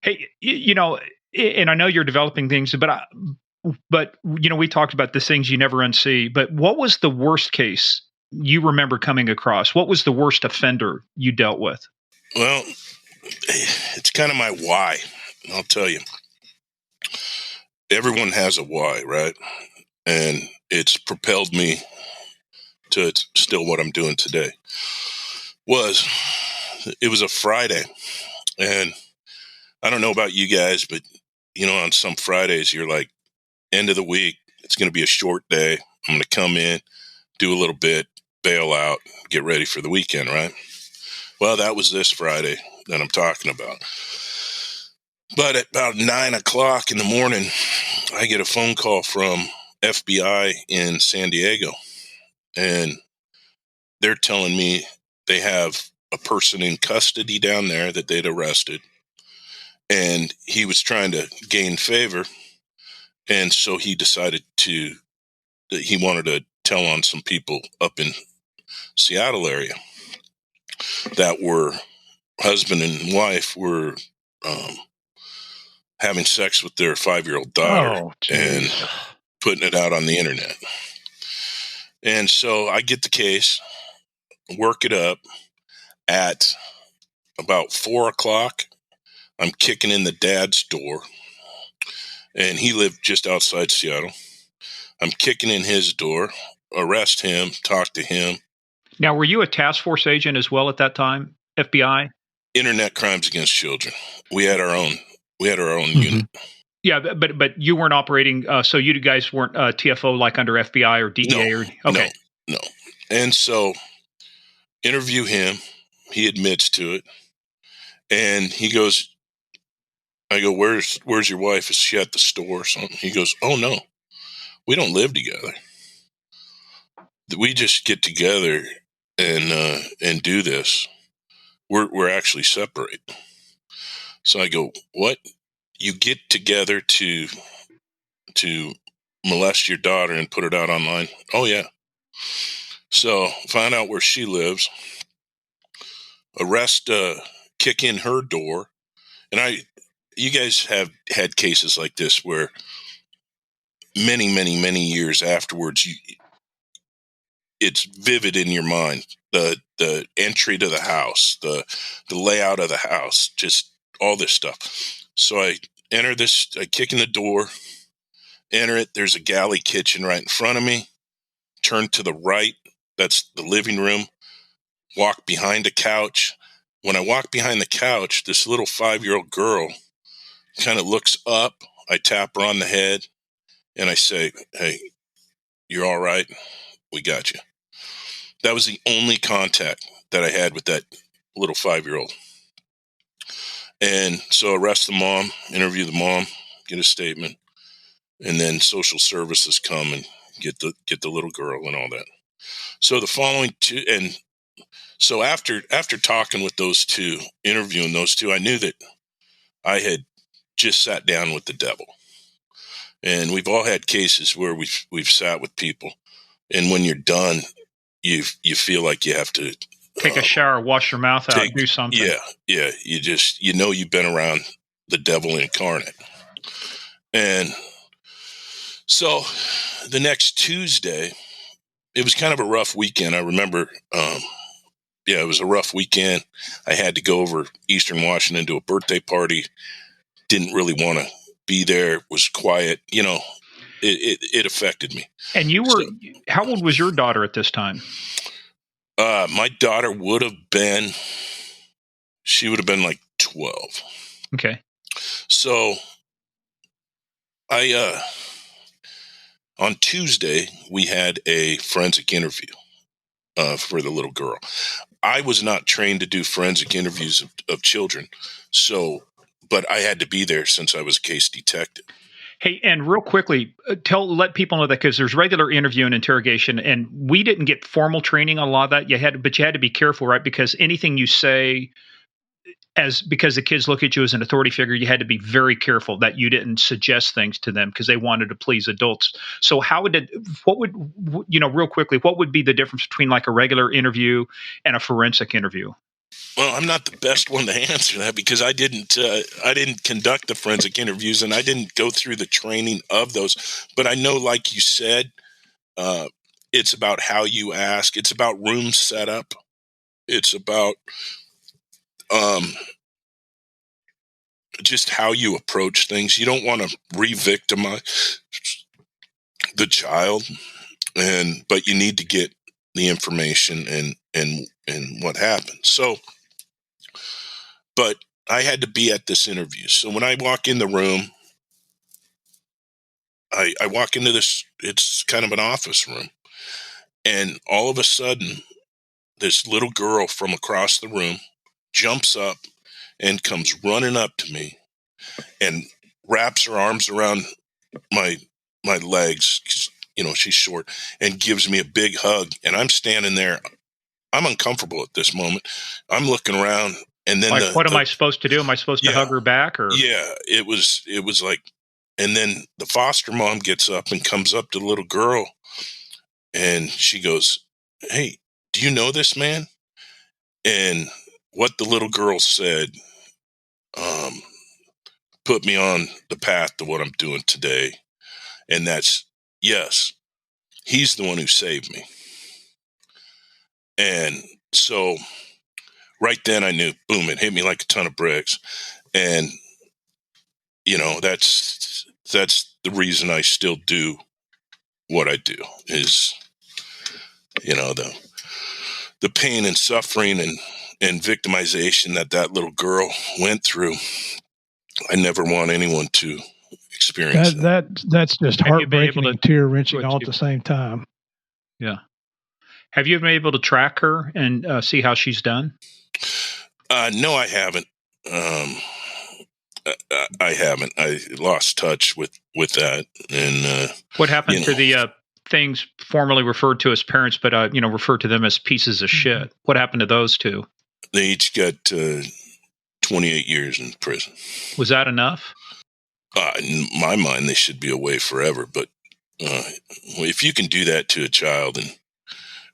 [SPEAKER 1] Hey, and I know you're developing things, but we talked about the things you never unsee. But what was the worst case you remember coming across? What was the worst offender you dealt with?
[SPEAKER 3] Well, it's kind of my why. I'll tell you. Everyone has a why, right? And it's propelled me to still what I'm doing today. It was a Friday, and I don't know about you guys, but on some Fridays you're like, end of the week, it's going to be a short day. I'm going to come in, do a little bit, bail out, get ready for the weekend, right? Well, that was this Friday that I'm talking about. But at about 9 o'clock in the morning, I get a phone call from FBI in San Diego, and they're telling me they have a person in custody down there that they'd arrested, and he was trying to gain favor, and so he decided to that he wanted to tell on some people up in Seattle area that were husband and wife were having sex with their 5-year-old daughter and putting it out on the internet. And so I get the case, work it up. At about 4:00, I'm kicking in the dad's door, and he lived just outside Seattle. I'm kicking in his door, arrest him, talk to him.
[SPEAKER 1] Now, were you a task force agent as well at that time? FBI?
[SPEAKER 3] Internet crimes against children. We had our own unit.
[SPEAKER 1] Yeah, but you weren't operating. So you guys weren't TFO like under FBI or DEA or okay.
[SPEAKER 3] No. And so interview him. He admits to it, and he goes. I go, where's your wife? Is she at the store or something? He goes, oh no, we don't live together. We just get together and do this. We're actually separate. So I go, what? You get together to molest your daughter and put it out online? Oh yeah. So find out where she lives. Arrest, kick in her door. And you guys have had cases like this where many, many, many years afterwards, it's vivid in your mind. The entry to the house, the layout of the house, just all this stuff. So I enter this, I kick in the door, enter it. There's a galley kitchen right in front of me. Turn to the right. That's the living room. Walk behind a couch. When I walk behind the couch, this little 5-year-old girl kind of looks up. I tap her on the head and I say, hey, you're all right. We got you. That was the only contact that I had with that little 5-year-old. And so arrest the mom, interview the mom, get a statement, and then social services come and get the little girl and all that. So the following two, and so after talking with those two, interviewing those two, I knew that I had just sat down with the devil. And we've all had cases where we've sat with people, and when you're done, you feel like you have to
[SPEAKER 1] take a shower, wash your mouth out, do something.
[SPEAKER 3] Yeah. You know you've been around the devil incarnate. And so the next Tuesday, it was kind of a rough weekend. I remember, it was a rough weekend. I had to go over Eastern Washington to a birthday party. Didn't really want to be there. Was quiet. You know, it affected me.
[SPEAKER 1] And you were, how old was your daughter at this time?
[SPEAKER 3] My daughter would have been like 12.
[SPEAKER 1] Okay.
[SPEAKER 3] So on Tuesday, we had a forensic interview for the little girl. I was not trained to do forensic interviews of children, but I had to be there since I was a case detective.
[SPEAKER 1] Hey, and real quickly, let people know that because there's regular interview and interrogation, and we didn't get formal training on a lot of that. But you had to be careful, right? Because anything you say, because the kids look at you as an authority figure, you had to be very careful that you didn't suggest things to them because they wanted to please adults. So what would be the difference between like a regular interview and a forensic interview?
[SPEAKER 3] Well, I'm not the best one to answer that because I didn't conduct the forensic interviews and I didn't go through the training of those. But I know, like you said, it's about how you ask. It's about room setup. It's about just how you approach things. You don't want to re-victimize the child, but you need to get the information and what happened. So, but I had to be at this interview. So when I walk in the room, I walk into this, it's kind of an office room. And all of a sudden, this little girl from across the room jumps up and comes running up to me and wraps her arms around my legs, 'cause, you know, she's short, and gives me a big hug. And I'm standing there. I'm uncomfortable at this moment. I'm looking around, and then
[SPEAKER 1] what am I supposed to do? Am I supposed to hug her back? Or
[SPEAKER 3] yeah, it was like, and then the foster mom gets up and comes up to the little girl And she goes, "Hey, do you know this man?" And what the little girl said put me on the path to what I'm doing today. And that's, yes, he's the one who saved me. And so right then I knew, boom, it hit me like a ton of bricks. And, that's the reason I still do what I do is, the pain and suffering and victimization that little girl went through. I never want anyone to experience
[SPEAKER 2] that's just heartbreaking and tear wrenching all at the same time.
[SPEAKER 1] Yeah. Have you been able to track her and see how she's done?
[SPEAKER 3] No, I haven't. I haven't. I lost touch with that. And
[SPEAKER 1] what happened to the things formerly referred to as parents, but referred to them as pieces of shit? What happened to those two?
[SPEAKER 3] They each got 28 years in prison.
[SPEAKER 1] Was that enough?
[SPEAKER 3] In my mind, they should be away forever. But if you can do that to a child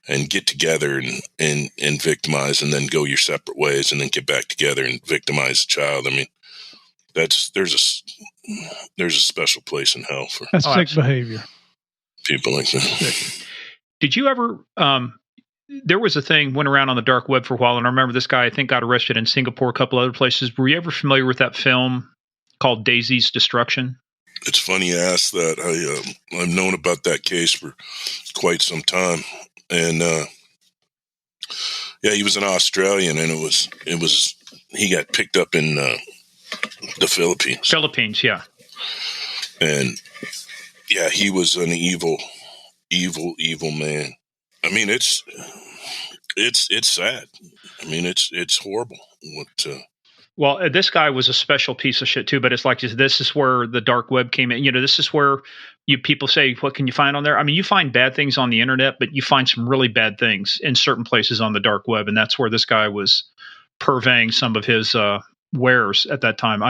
[SPEAKER 3] and get together and victimize and then go your separate ways and then get back together and victimize the child, I mean, there's a special place in hell for
[SPEAKER 2] sick behavior.
[SPEAKER 3] People like that.
[SPEAKER 1] Did you ever? There was a thing went around on the dark web for a while, and I remember this guy I think got arrested in Singapore, a couple other places. Were you ever familiar with that film called Daisy's Destruction?
[SPEAKER 3] It's funny you ask that. I've known about that case for quite some time, and he was an Australian, and it was he got picked up in the Philippines.
[SPEAKER 1] Philippines, yeah.
[SPEAKER 3] And yeah, he was an evil man. I mean, it's sad. I mean, it's horrible.
[SPEAKER 1] Well, this guy was a special piece of shit too, but it's like this is where the dark web came in. This is where people say, what can you find on there? I mean, you find bad things on the internet, but you find some really bad things in certain places on the dark web, and that's where this guy was purveying some of his wares at that time.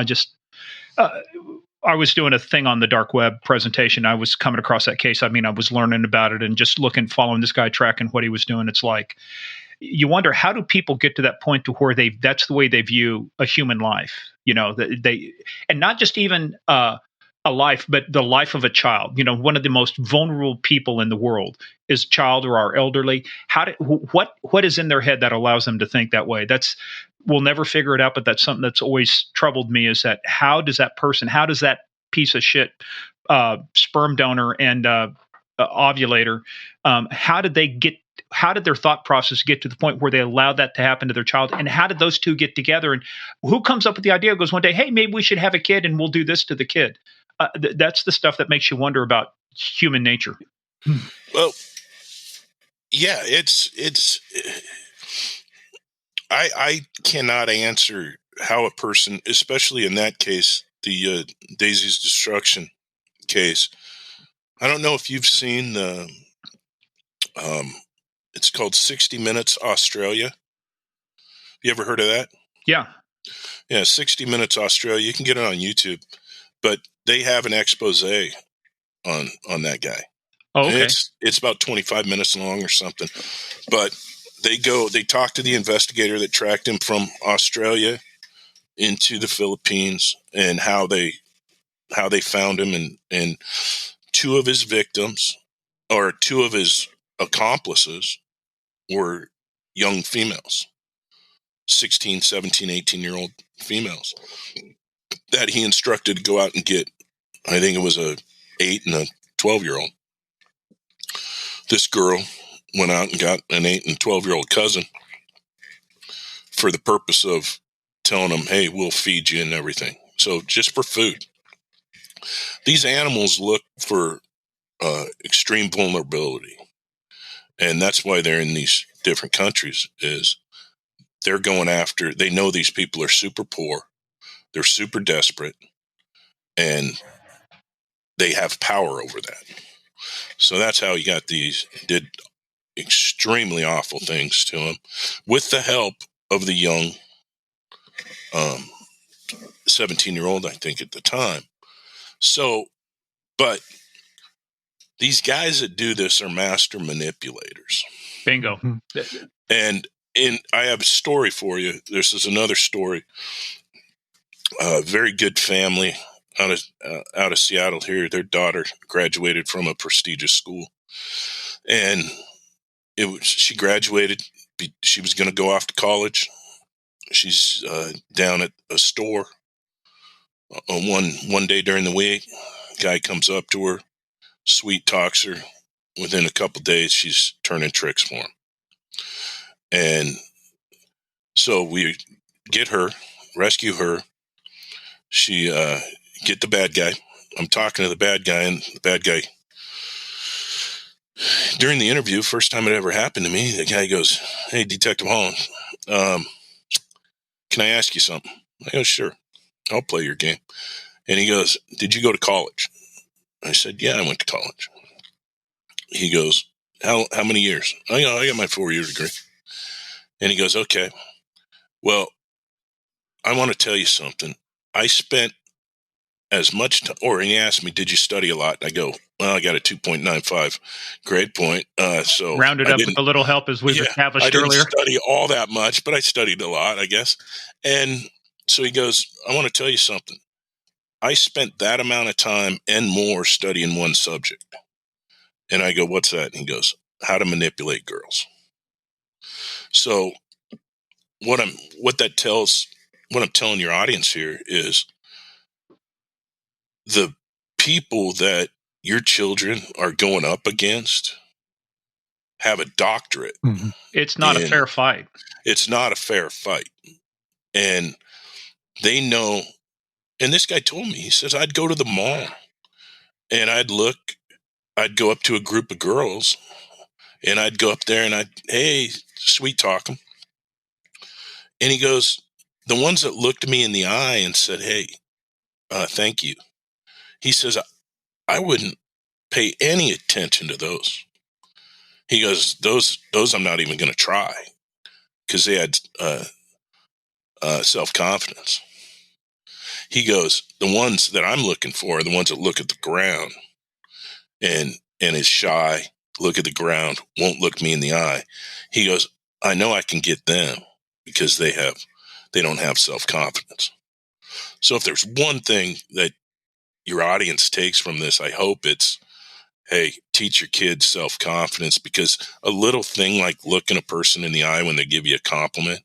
[SPEAKER 1] I was doing a thing on the dark web presentation. I was coming across that case. I mean, I was learning about it and just following this guy, tracking what he was doing. It's like, you wonder, how do people get to that point to where that's the way they view a human life? And not just even a life, but the life of a child. One of the most vulnerable people in the world is child or our elderly. What is in their head that allows them to think that way? We'll never figure it out, but that's something that's always troubled me, is that how does that piece of shit sperm donor and ovulator, how did their thought process get to the point where they allowed that to happen to their child? And how did those two get together? And who comes up with the idea, goes one day, hey, maybe we should have a kid and we'll do this to the kid? That's the stuff that makes you wonder about human nature.
[SPEAKER 3] Well, yeah, I cannot answer how a person, especially in that case, the Daisy's Destruction case. I don't know if you've seen the, it's called 60 Minutes Australia. You ever heard of that?
[SPEAKER 1] Yeah.
[SPEAKER 3] Yeah, 60 Minutes Australia. You can get it on YouTube, but they have an expose on that guy.
[SPEAKER 1] Oh, okay.
[SPEAKER 3] It's about 25 minutes long or something, but they talk to the investigator that tracked him from Australia into the Philippines and how they found him, and two of his victims, or two of his accomplices, were young females, 16, 17, 18-year-old females that he instructed to go out and get. I think it was a 8 and a 12-year-old. This girl went out and got an 8 and 12-year-old cousin for the purpose of telling them, hey, we'll feed you and everything. So just for food. These animals look for extreme vulnerability. And that's why they're in these different countries, is they're going after, they know these people are super poor, they're super desperate, and they have power over that. So that's how he got these, did extremely awful things to him with the help of the young 17-year-old, I think, at the time. So, but these guys that do this are master manipulators.
[SPEAKER 1] Bingo.
[SPEAKER 3] And I have a story for you. This is another story. Very good family out of Seattle here. Their daughter graduated from a prestigious school, and she graduated. She was going to go off to college. She's down at a store on one day during the week. Guy comes up to her, sweet talks her. Within a couple days, she's turning tricks for him. And so we get her, rescue her. She get the bad guy. I'm talking to the bad guy, and the bad guy, during the interview, first time it ever happened to me, the guy goes, "Hey, Detective Holand, can I ask you something?" I go, "Sure, I'll play your game." And he goes, "Did you go to college?" I said, "Yeah, I went to college." He goes, How many years?" I got my 4-year degree. And he goes, "Okay, well, I want to tell you something. I spent as much time," or he asked me, "Did you study a lot?" I go, "Well, I got a 2.95 grade point. So
[SPEAKER 1] Rounded
[SPEAKER 3] I
[SPEAKER 1] up
[SPEAKER 3] didn't,
[SPEAKER 1] with a little help, as we've
[SPEAKER 3] I
[SPEAKER 1] established
[SPEAKER 3] didn't
[SPEAKER 1] earlier.
[SPEAKER 3] study all that much, but I studied a lot, I guess." And so he goes, "I want to tell you something. I spent that amount of time and more studying one subject." And I go, "What's that?" And he goes, "How to manipulate girls." So what I'm telling your audience here is the people that your children are going up against have a doctorate.
[SPEAKER 2] Mm-hmm.
[SPEAKER 1] It's not a fair fight.
[SPEAKER 3] It's not a fair fight. And they know, and this guy told me, he says, I'd go to the mall and I'd go up to a group of girls and I'd go up there and hey, sweet talk them. And he goes, the ones that looked me in the eye and said, "Hey, thank you." He says, I wouldn't pay any attention to those. He goes, those I'm not even going to try, because they had self-confidence. He goes, the ones that I'm looking for are the ones that look at the ground and is shy, look at the ground, won't look me in the eye. He goes, I know I can get them because they don't have self-confidence. So if there's one thing that your audience takes from this, I hope it's, hey, teach your kids self-confidence, because a little thing like looking a person in the eye when they give you a compliment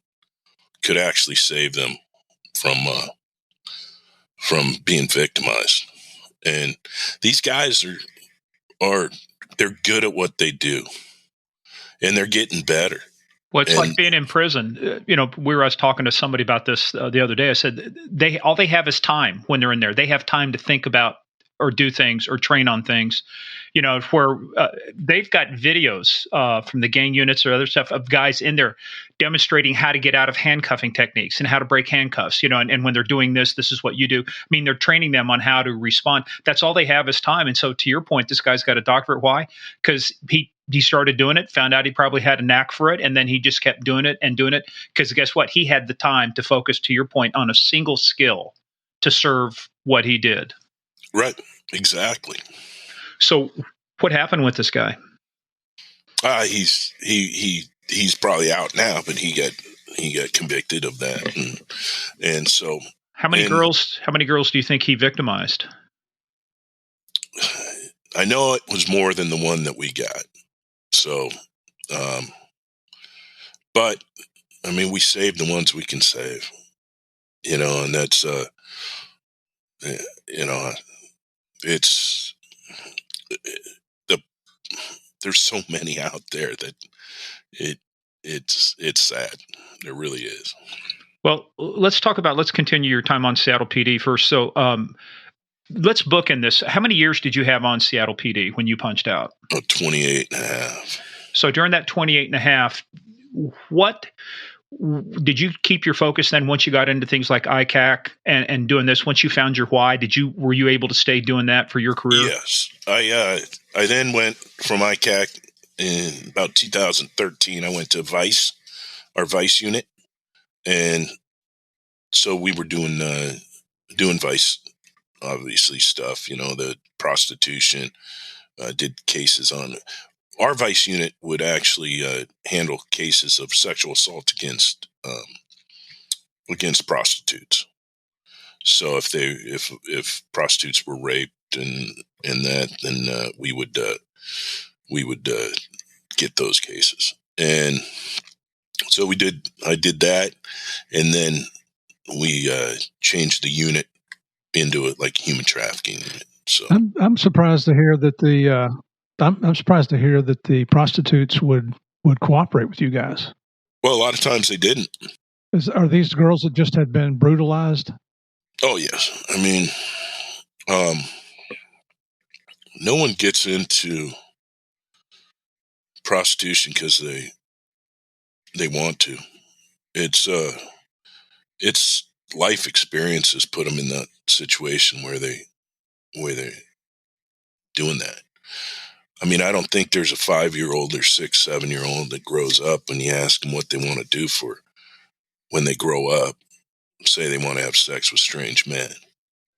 [SPEAKER 3] could actually save them from being victimized. And these guys they're good at what they do, and they're getting better.
[SPEAKER 1] Well, it's like being in prison. I was talking to somebody about this the other day. I said all they have is time when they're in there. They have time to think about or do things or train on things. Where they've got videos from the gang units or other stuff of guys in there demonstrating how to get out of handcuffing techniques and how to break handcuffs. And when they're doing this is what you do. I mean, they're training them on how to respond. That's all they have is time. And so, to your point, this guy's got a doctorate. Why? Because he started doing it, found out he probably had a knack for it, and then he just kept doing it because guess what? He had the time to focus, to your point, on a single skill to serve what he did.
[SPEAKER 3] Right. Exactly.
[SPEAKER 1] So what happened with this guy?
[SPEAKER 3] He's probably out now, but he got convicted of that. And so
[SPEAKER 1] how many girls do you think he victimized?
[SPEAKER 3] I know it was more than the one that we got. So, but I mean, we saved the ones we can save, and that's, it's there's so many out there that it's sad. There really is.
[SPEAKER 1] Well, let's continue your time on Seattle PD first. So, let's bookend this. How many years did you have on Seattle PD when you punched out?
[SPEAKER 3] 28 and a half.
[SPEAKER 1] So during that 28 and a half, what did you keep your focus then once you got into things like ICAC and doing this? Once you found your why, were you able to stay doing that for your career?
[SPEAKER 3] Yes. I then went from ICAC in about 2013. I went to Vice, our Vice unit. And so we were doing Vice, obviously, stuff, the prostitution, did cases on it. Our vice unit would actually handle cases of sexual assault against prostitutes. So if prostitutes were raped and that, then we would get those cases. And so I did that, and then we changed the unit into it like human trafficking unit. So
[SPEAKER 2] I'm surprised to hear that I'm surprised to hear that the prostitutes would cooperate with you guys.
[SPEAKER 3] well, a lot of times they didn't.
[SPEAKER 2] Are these girls that just had been brutalized?
[SPEAKER 3] Oh yes, I mean, no one gets into prostitution because they want to. It's life experiences put them in that situation where they're doing that. I mean, I don't think there's a 5-year-old or 6, 7-year-old that grows up and you ask them what they want to do for when they grow up, say they want to have sex with strange men.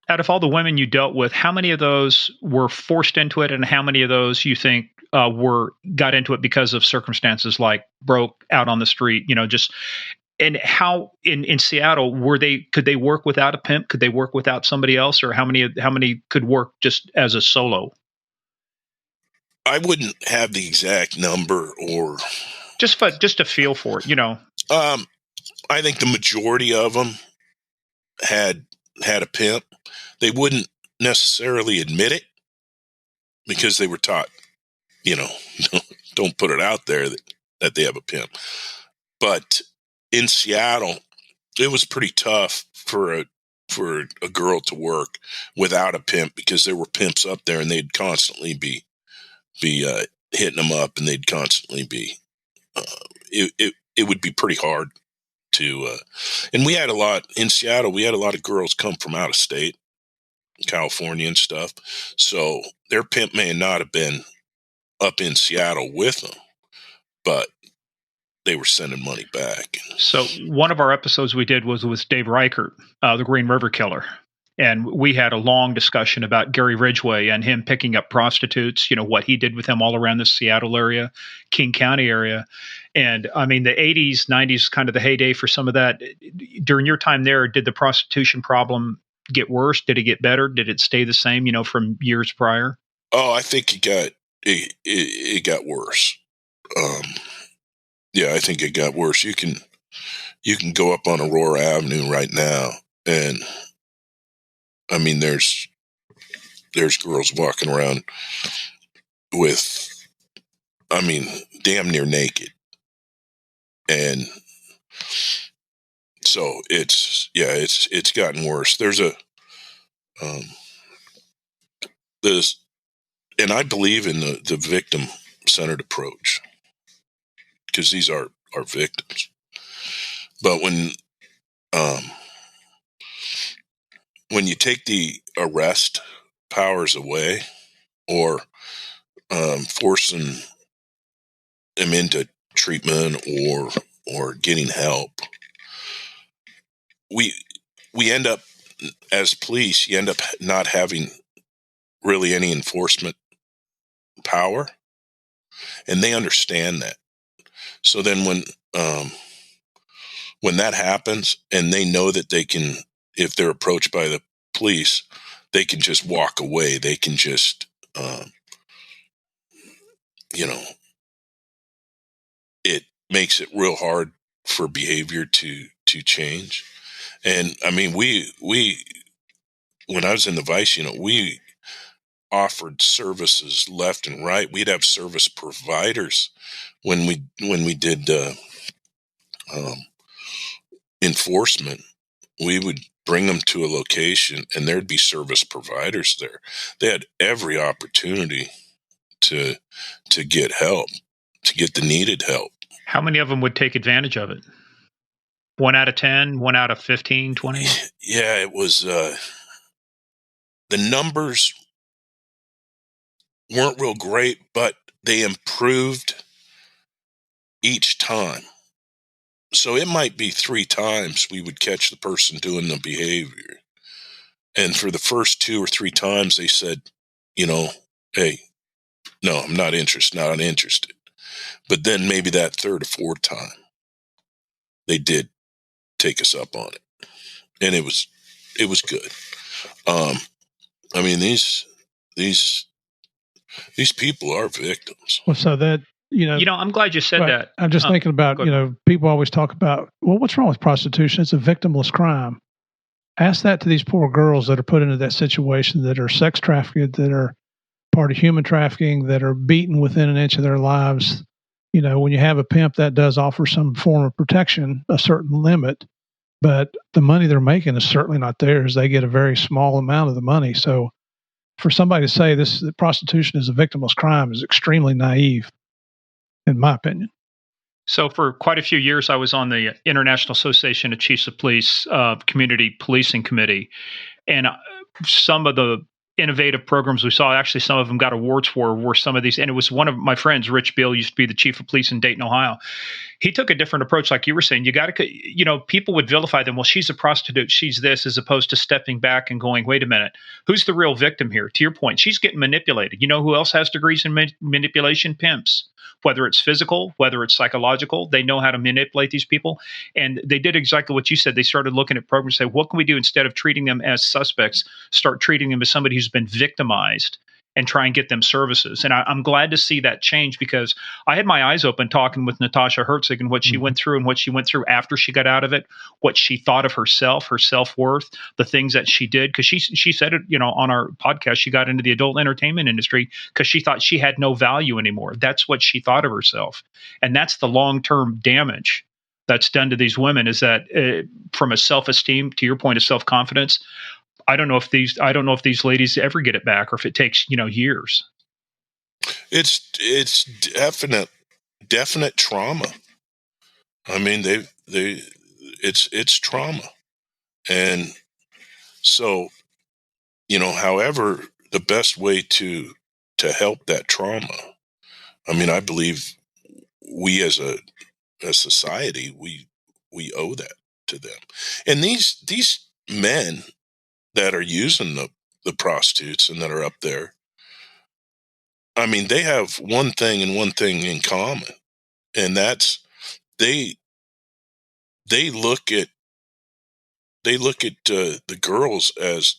[SPEAKER 1] Out of all the women you dealt with, how many of those were forced into it, and how many of those you think got into it because of circumstances like broke out on the street? Just and how in Seattle could they work without a pimp? Could they work without somebody else, or how many could work just as a solo?
[SPEAKER 3] I wouldn't have the exact number, or
[SPEAKER 1] just a feel for it.
[SPEAKER 3] I think the majority of them had a pimp. They wouldn't necessarily admit it because they were taught, don't put it out there that they have a pimp. But in Seattle, it was pretty tough for a girl to work without a pimp because there were pimps up there and they'd constantly be hitting them up, and they'd constantly be. It would be pretty hard to. And we had a lot in Seattle. We had a lot of girls come from out of state, California and stuff. So their pimp may not have been up in Seattle with them, but they were sending money back.
[SPEAKER 1] So one of our episodes we did was with Dave Reichert, the Green River Killer. And we had a long discussion about Gary Ridgway and him picking up prostitutes, what he did with them all around the Seattle area, King County area. And I mean, the 80s, 90s, kind of the heyday for some of that. During your time there, did the prostitution problem get worse? Did it get better? Did it stay the same, from years prior?
[SPEAKER 3] Oh, I think it got worse. Yeah, I think it got worse. You can go up on Aurora Avenue right now, and I mean, there's girls walking around with, I mean, damn near naked. And so it's gotten worse. And I believe in the victim-centered approach because these are victims. But when you take the arrest powers away, or forcing them into treatment or getting help, we end up, as police, you end up not having really any enforcement power, and they understand that. So then when that happens, and they know that they can, if they're approached by the police, they can just walk away. They can just, it makes it real hard for behavior to change. And I mean, we when I was in the vice unit, we offered services left and right. We'd have service providers when we did enforcement. We would bring them to a location, and there'd be service providers there. They had every opportunity to get help, to get the needed help.
[SPEAKER 1] How many of them would take advantage of it? 1 out of 10, 1 out of 15, 20?
[SPEAKER 3] Yeah, it was, the numbers weren't real great, but they improved each time. So it might be 3 times we would catch the person doing the behavior. And for the first 2 or 3 times, they said, hey, no, I'm not interested. But then maybe that third or fourth time, they did take us up on it, and it was good. I mean, these people are victims.
[SPEAKER 2] Well, so that,
[SPEAKER 1] I'm glad you said
[SPEAKER 2] right,
[SPEAKER 1] that.
[SPEAKER 2] I'm just thinking about, people always talk about, well, what's wrong with prostitution? It's a victimless crime. Ask that to these poor girls that are put into that situation, that are sex trafficked, that are part of human trafficking, that are beaten within an inch of their lives. When you have a pimp, that does offer some form of protection, a certain limit, but the money they're making is certainly not theirs. They get a very small amount of the money. So for somebody to say that prostitution is a victimless crime is extremely naive, in my opinion.
[SPEAKER 1] So for quite a few years, I was on the International Association of Chiefs of Police Community Policing Committee, and some of the innovative programs we saw, actually some of them got awards for, were some of these. And it was one of my friends, Rich Beal, used to be the chief of police in Dayton, Ohio. He took a different approach. Like you were saying, you got to, people would vilify them. Well, she's a prostitute. She's this, as opposed to stepping back and going, wait a minute, who's the real victim here? To your point, she's getting manipulated. You know who else has degrees in manipulation? Pimps. Whether it's physical, whether it's psychological, they know how to manipulate these people. And they did exactly what you said. They started looking at programs and say, what can we do instead of treating them as suspects, start treating them as somebody who's been victimized and try and get them services. And I'm glad to see that change, because I had my eyes open talking with Natasha Herzig and what she went through and what she went through after she got out of it, what she thought of herself, her self-worth, the things that she did. Because she said it, on our podcast, she got into the adult entertainment industry because she thought she had no value anymore. That's what she thought of herself. And that's the long-term damage that's done to these women, is that from a self-esteem, to your point of self-confidence, I don't know if these ladies ever get it back, or if it takes, years.
[SPEAKER 3] It's definite trauma. I mean, it's trauma. And so, however, the best way to help that trauma, I mean, I believe we as a society, we owe that to them. And these men that are using the prostitutes and that are up there, I mean, they have one thing in common, and that's they look at the girls as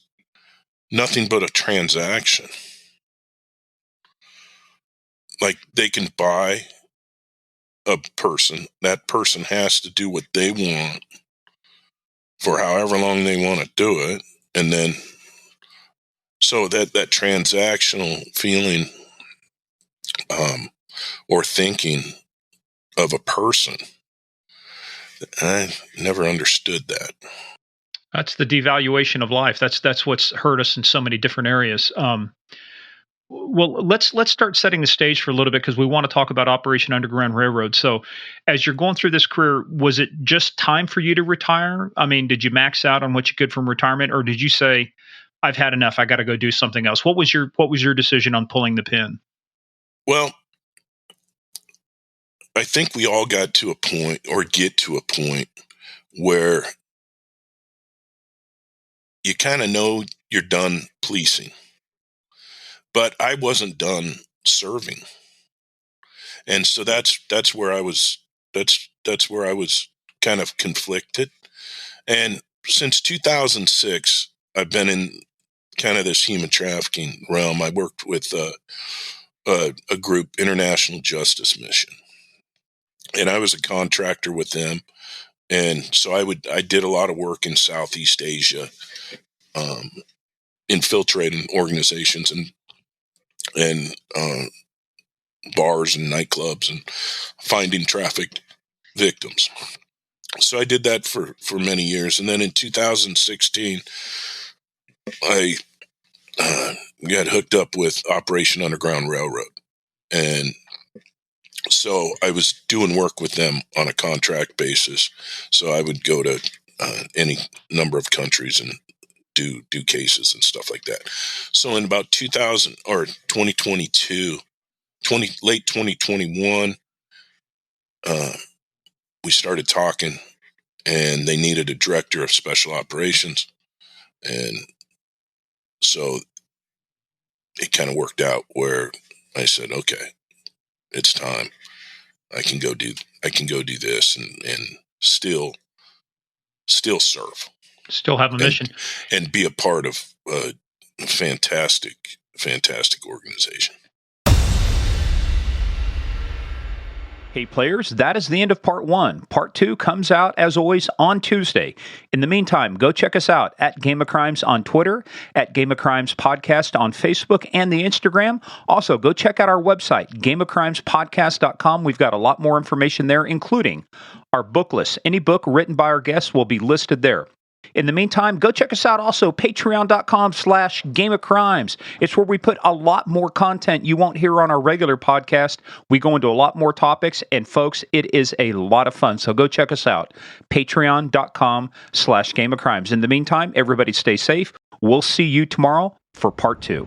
[SPEAKER 3] nothing but a transaction. Like, they can buy a person. That person has to do what they want for however long they want to do it, and then so that transactional feeling or thinking of a person, I never understood that.
[SPEAKER 1] That's the devaluation of life. That's what's hurt us in so many different areas. Well, let's start setting the stage for a little bit, because we want to talk about Operation Underground Railroad. So, as you're going through this career, was it just time for you to retire? I mean, did you max out on what you could from retirement, or did you say, "I've had enough. I got to go do something else"? What was your decision on pulling the pin?
[SPEAKER 3] Well, I think we all got to a point, or get to a point, where you kind of know you're done policing. But I wasn't done serving. And so that's where I was kind of conflicted. And since 2006, I've been in kind of this human trafficking realm. I worked with a group, International Justice Mission, and I was a contractor with them. And so I did a lot of work in Southeast Asia, infiltrating organizations and bars and nightclubs and finding trafficked victims. So I did that for many years. And then in 2016, I got hooked up with Operation Underground Railroad. And so I was doing work with them on a contract basis. So I would go to any number of countries and do cases and stuff like that. So in about 2022, late 2021, we started talking, and they needed a director of special operations. And so it kind of worked out where I said, okay, it's time. I can go do this and still serve.
[SPEAKER 1] Still have a mission.
[SPEAKER 3] And be a part of a fantastic organization.
[SPEAKER 1] Hey players, that is the end of part 1. Part 2 comes out, as always, on Tuesday. In the meantime, go check us out at Game of Crimes on Twitter, at Game of Crimes Podcast on Facebook and the Instagram. Also, go check out our website, gameofcrimespodcast.com. We've got a lot more information there, including our book list. Any book written by our guests will be listed there. In the meantime, go check us out also, patreon.com/Game of Crimes. It's where we put a lot more content you won't hear on our regular podcast. We go into a lot more topics, and folks, it is a lot of fun. So go check us out, patreon.com/Game of Crimes. In the meantime, everybody stay safe. We'll see you tomorrow for part 2.